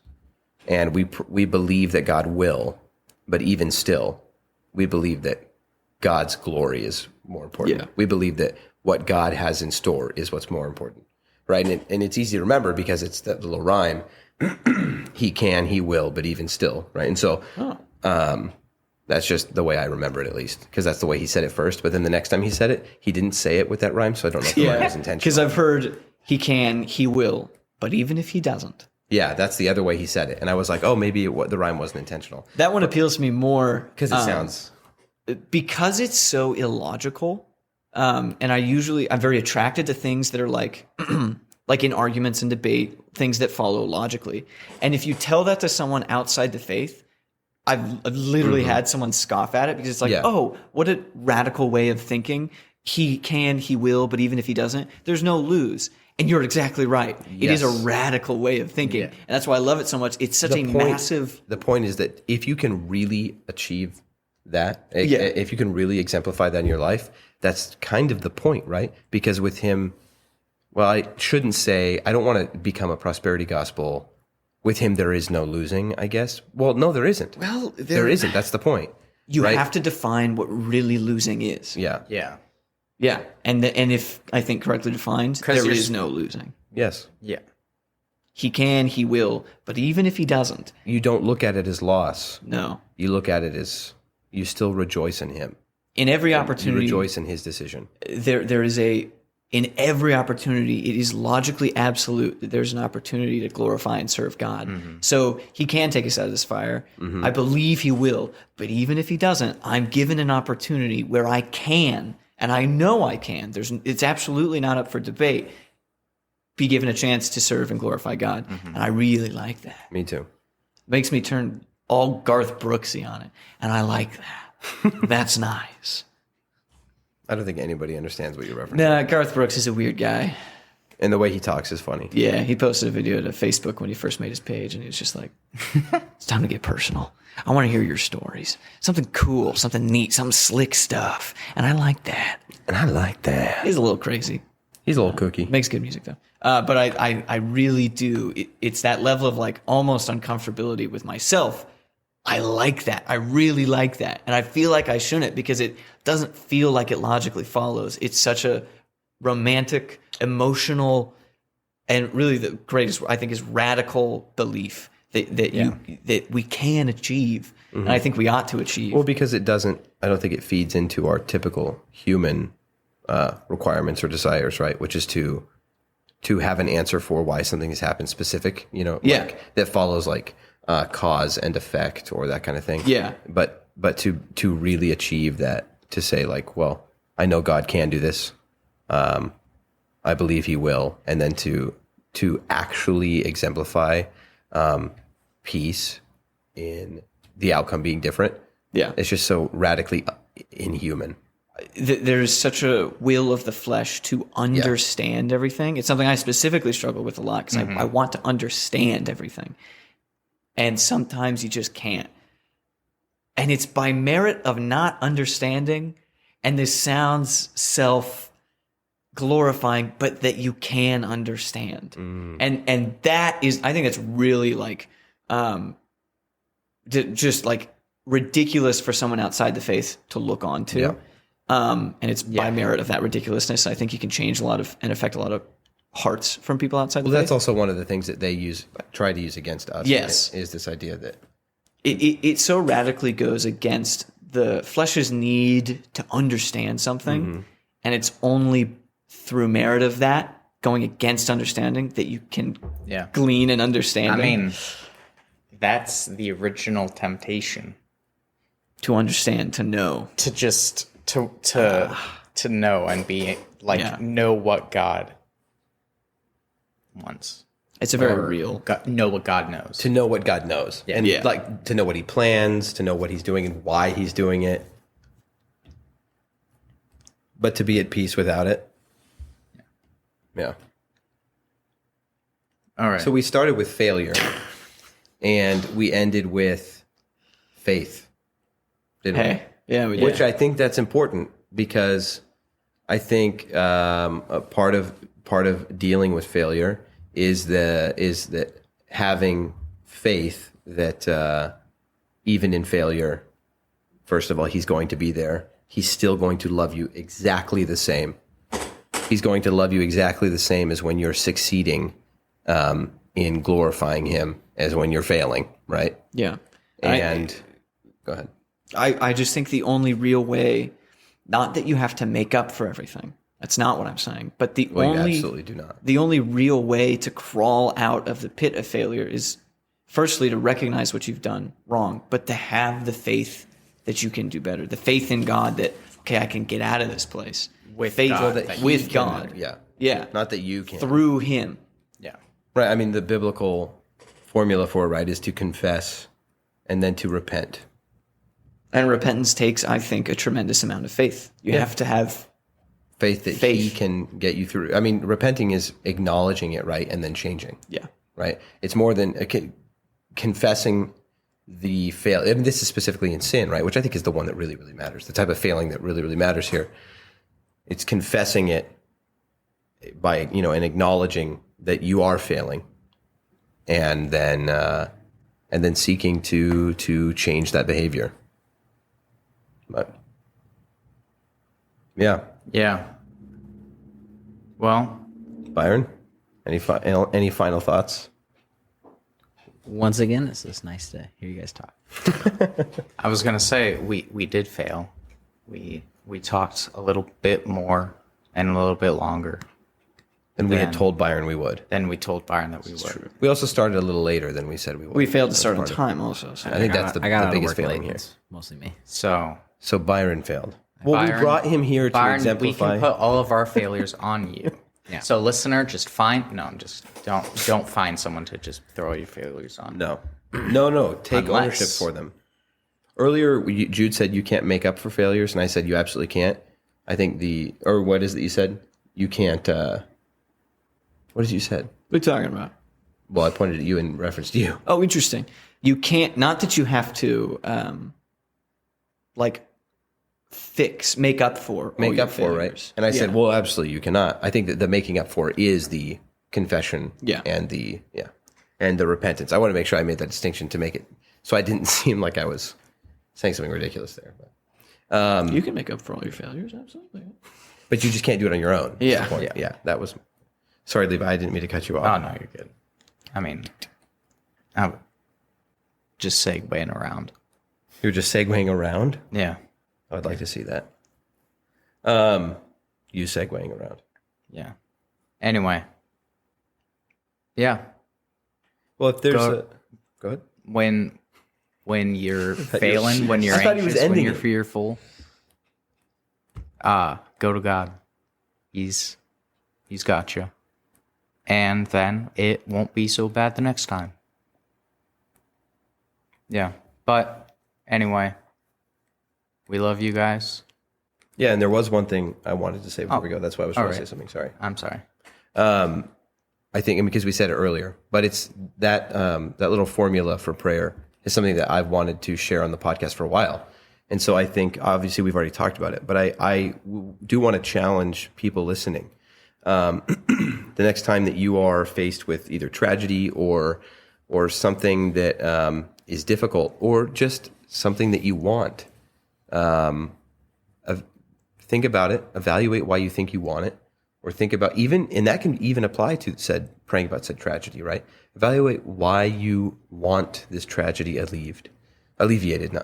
And we believe that God will, but even still, we believe that God's glory is more important. Yeah. We believe that what God has in store is what's more important, right? And it's easy to remember because it's that little rhyme, he can, he will, but even still, right? And so that's just the way I remember it, at least, because that's the way he said it first. But then the next time he said it, he didn't say it with that rhyme, so I don't know if the rhyme was intentional. Because I've heard he can, he will, but even if he doesn't. Yeah, that's the other way he said it. And I was like, oh, maybe the rhyme wasn't intentional. That one appeals to me more. Because it sounds... Because it's so illogical. And I'm very attracted to things that are like like in arguments and debate, things that follow logically. And if you tell that to someone outside the faith, I've literally had someone scoff at it because it's like, oh, what a radical way of thinking. He can, he will, but even if he doesn't, there's no lose. And you're exactly right. Yes. It is a radical way of thinking. Yeah. And that's why I love it so much. It's such massive... The point is that if you can really achieve that, if you can really exemplify that in your life, that's kind of the point, right? Because with him, well, I shouldn't say, I don't want to become a prosperity gospel. With him, there is no losing, I guess. Well, no, there isn't. Well, there isn't. That's the point. You have to define what really losing is. Yeah. Yeah. Yeah, and if I think correctly defined, there is no losing. Yes. Yeah. He can, he will, but even if he doesn't, you don't look at it as loss. No. You look at it as you still rejoice in him. in every You opportunity, rejoice in his decision. there is in every opportunity, it is logically absolute that there's an opportunity to glorify and serve God. So he can take us out of this fire. I believe he will. But even if he doesn't, I'm given an opportunity where I can, and I know I can. It's absolutely not up for debate. Be given a chance to serve and glorify God. And I really like that. Me too. Makes me turn all Garth Brooksy on it. And I like that. That's nice. I don't think anybody understands what you're referencing. Nah, Garth Brooks is a weird guy. And the way he talks is funny. Yeah, he posted a video to Facebook when he first made his page, and he was just like, it's time to get personal. I want to hear your stories. Something cool, something neat, some slick stuff. And I like that. And I like that. He's a little crazy. He's a little kooky. Makes good music, though. But I really do. It's that level of like almost uncomfortability with myself. I like that. I really like that. And I feel like I shouldn't because it doesn't feel like it logically follows. It's such a romantic, emotional, and really the greatest, I think, is radical belief that we can achieve. And I think we ought to achieve. Well, because it doesn't, I don't think it feeds into our typical human requirements or desires, right? Which is to have an answer for why something has happened specific, like, that follows like cause and effect or that kind of thing. Yeah. But to really achieve that, to say like, well, I know God can do this. I believe he will. And then to actually exemplify peace in the outcome being different. Yeah. It's just so radically inhuman. There's such a will of the flesh to understand everything. It's something I specifically struggle with a lot because I want to understand everything. And sometimes you just can't. And it's by merit of not understanding, and this sounds self-glorifying, but that you can understand. And that is, I think it's really like, just like ridiculous for someone outside the faith to look onto. Yeah. And it's by merit of that ridiculousness. I think you can change a lot of and affect a lot of hearts from people outside the faith. That's also one of the things that they try to use against us. Yes. Is this idea that it so radically goes against the flesh's need to understand something. And it's only through merit of that, going against understanding, that you can glean an understanding. I mean, that's the original temptation. To understand, to know. To just to know and be like know what God wants. It's a very real. Know what God knows. to know what God knows, and like to know what he plans, to know what he's doing and why he's doing it, but to be at peace without it. Yeah. All right. So we started with failure, and we ended with faith. Didn't we? Yeah, we did. Which I think that's important because I think a part of dealing with failure is that having faith that even in failure, first of all, he's going to be there. He's still going to love you exactly the same. He's going to love you exactly the same as when you're succeeding in glorifying him as when you're failing, right? Yeah. And go ahead. I just think the only real way, not that you have to make up for everything. That's not what I'm saying. But you absolutely do not. The only real way to crawl out of the pit of failure is firstly to recognize what you've done wrong, but to have the faith that you can do better. The faith in God that, okay, I can get out of this place. With faith God, with God. Yeah. Yeah. Not that you can. Through him. Yeah. Right. I mean, the biblical formula for it, right, is to confess and then to repent. And repentance takes, I think, a tremendous amount of faith. You have to have faith that he can get you through. I mean, repenting is acknowledging it, right, and then changing. Yeah. Right? It's more than confessing the fail. I mean, this is specifically in sin, right, which I think is the one that really, really matters, the type of failing that really, really matters here. It's confessing it by, and acknowledging that you are failing, and then seeking to change that behavior. But yeah. Well, Byron, any final thoughts? Once again, it's just nice to hear you guys talk. I was gonna say we did fail. we talked a little bit more and a little bit longer And we had Then- told Byron we would. than we told Byron that we would. We also started a little later than we said we would. We failed to That's start on part of it. time also. So. I think that's the I got out of biggest work failing late. here. It's mostly me. So So Byron failed. Well, we Byron- brought him here to Byron, exemplify. we can put all of our failures on you. Yeah. So listener, just find no, I'm just don't find someone to just throw your failures on. No. No. Take Unless- ownership for them. Earlier, Jude said you can't make up for failures, and I said you absolutely can't. I think what is it you said? You can't, what did you said? What are you talking about? Well, I pointed at you in reference to you. Oh, interesting. You can't, not that you have to, like, make up for all Make your up for, right? failures. And I said, Yeah. well, absolutely, you cannot. I think that the making up for is the confession and and the repentance. I want to make sure I made that distinction to make it so I didn't seem like I was saying something ridiculous there. You can make up for all your failures, absolutely. But you just can't do it on your own. Yeah. That's the point. Yeah. That was. Sorry, Levi. I didn't mean to cut you Oh off. no, you're good. I mean, I'm just segueing around. You're just segueing around. Yeah. I would like to see that. You segueing around. Yeah. Anyway. Yeah. Well, if there's Go- go ahead. When you're failing, when you're I thought he was anxious, when ending you're it. fearful, go to God. He's got you. And then it won't be so bad the next time. Yeah. But anyway, we love you guys. Yeah, and there was one thing I wanted to say before Oh, we go. That's why I was all trying to right. say something. Sorry. I'm sorry. I think, and because we said it earlier, but it's that that little formula for prayer is something that I've wanted to share on the podcast for a while. And so I think, obviously, we've already talked about it, but I do want to challenge people listening. The next time that you are faced with either tragedy or something that is difficult, or just something that you want, think about it, evaluate why you think you want it, or think about and that can even apply to praying about said tragedy, right? Evaluate why you want this tragedy alleviated.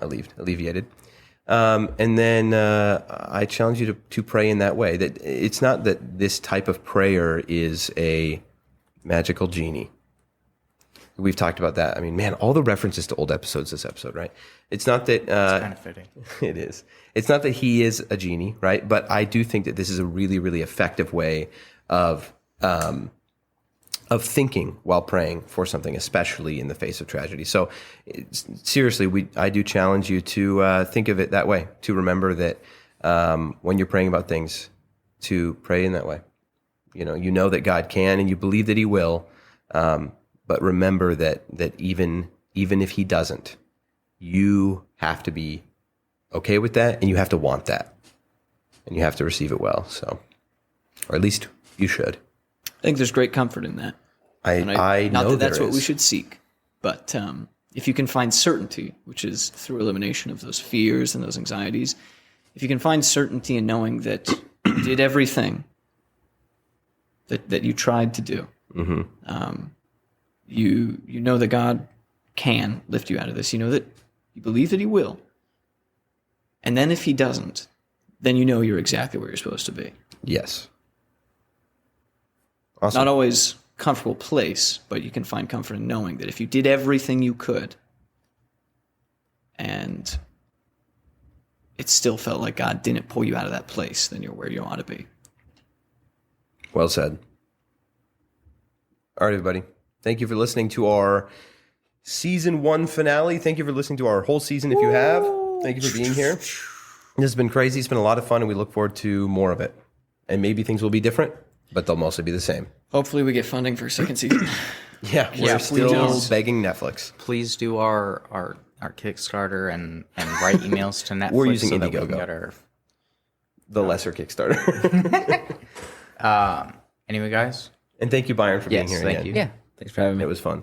And then I challenge you to pray in that way. That it's not that this type of prayer is a magical genie. We've talked about that. I mean, man, all the references to old episodes this episode, right? It's not that It's kind of fitting. it is. It's not that he is a genie, right? But I do think that this is a really, really effective way of thinking while praying for something, especially in the face of tragedy. So, seriously, I do challenge you to think of it that way. To remember that when you're praying about things, to pray in that way. You know that God can, and you believe that He will. But remember that even if He doesn't, you have to be okay with that, and you have to want that, and you have to receive it well. So, or at least you should. I think there's great comfort in that. I Not know that that's there what we is. should seek, but if you can find certainty, which is through elimination of those fears and those anxieties, if you can find certainty in knowing that you did everything that you tried to do, you know that God can lift you out of this. You know that you believe that He will. And then if He doesn't, then you know you're exactly where you're supposed to be. Yes. Awesome. Not always comfortable place, but you can find comfort in knowing that if you did everything you could and it still felt like God didn't pull you out of that place, then you're where you ought to be. Well said. All right, everybody. Thank you for listening to our season 1 finale. Thank you for listening to our whole season if you have. Thank you for being here. This has been crazy. It's been a lot of fun, and we look forward to more of it. And maybe things will be different, but they'll mostly be the same. Hopefully we get funding for a second season. Yeah, we're still please. begging Netflix. Please do our Kickstarter and write emails to Netflix. We're using so that we can Indiegogo. get our. The lesser Kickstarter. Anyway, guys. And thank you, Byron, for being Yes, here thank again. you. Yeah. Thanks for having me. It was fun.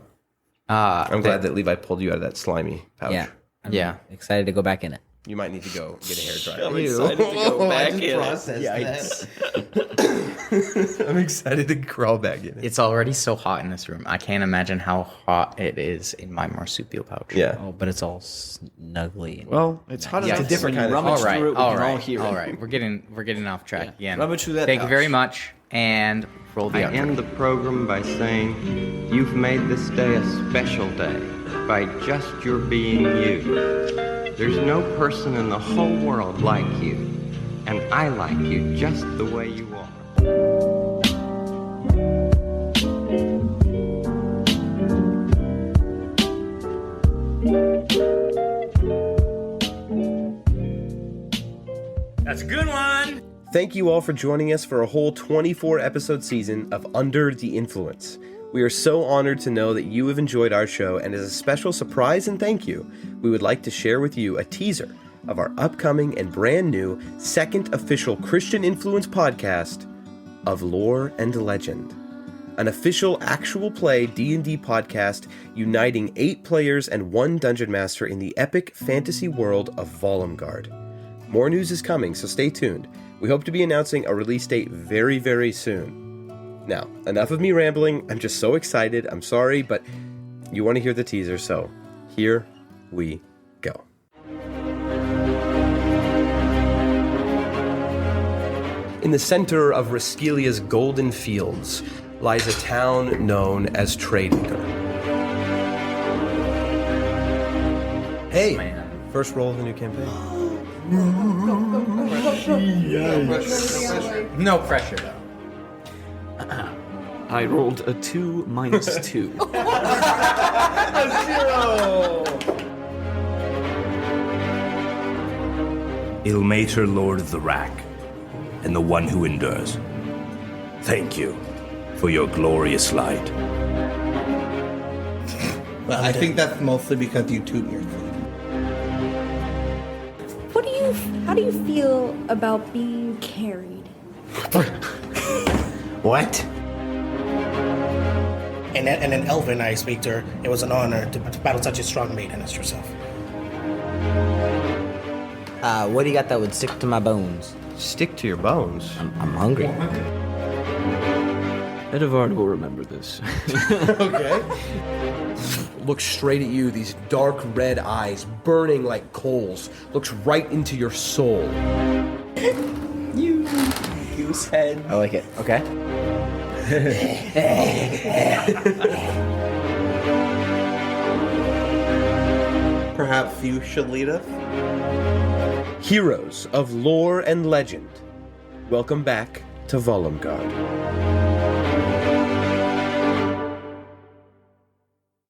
I'm glad that Levi pulled you out of that slimy pouch. Yeah. I'm Yeah. excited to go back in it. You might need to go get a hairdryer. I'm excited to go back in. I'm excited to crawl back in it. It's already so hot in this room. I can't imagine how hot it is in my marsupial pouch. Yeah. Oh, but it's all snuggly. Well, it's hot Yeah, enough. it's a different when you kind of- rummage All right, through it, we all can right, all hear all it. right. We're getting off track again. Rummage through that Thank you pouch. very much, and roll the I outro. end the program by saying, you've made this day a special day by just your being you. There's no person in the whole world like you, and I like you just the way you are. That's a good one. Thank you all for joining us for a whole 24 episode season of Under the Influence. We are so honored to know that you have enjoyed our show, and as a special surprise and thank you, we would like to share with you a teaser of our upcoming and brand new second official Christian Influence podcast of Lore and Legend. An official actual play D&D podcast uniting 8 players and 1 dungeon master in the epic fantasy world of Volumgard. More news is coming, so stay tuned. We hope to be announcing a release date very, very soon. Now, enough of me rambling. I'm just so excited. I'm sorry, but you want to hear the teaser, so here we go. In the center of Resquilia's golden fields lies a town known as Tradeacre. Hey, first roll of the new campaign. No pressure, though. I rolled a 2 minus 2. Ilmater, Lord of the Rack, and the one who endures. Thank you for your glorious light. Well, I think that's mostly because you toot your food. How do you feel about being carried? What? And then Elvin, I speak to her. It was an honor to battle such a strong maiden as yourself. What do you got that would stick to my bones? Stick to your bones? I'm hungry. Edivard will remember this. Okay. Looks straight at you, these dark red eyes, burning like coals. Looks right into your soul. You goose head. I like it. Okay. Perhaps you should lead us? Heroes of lore and legend, welcome back to Volumgard.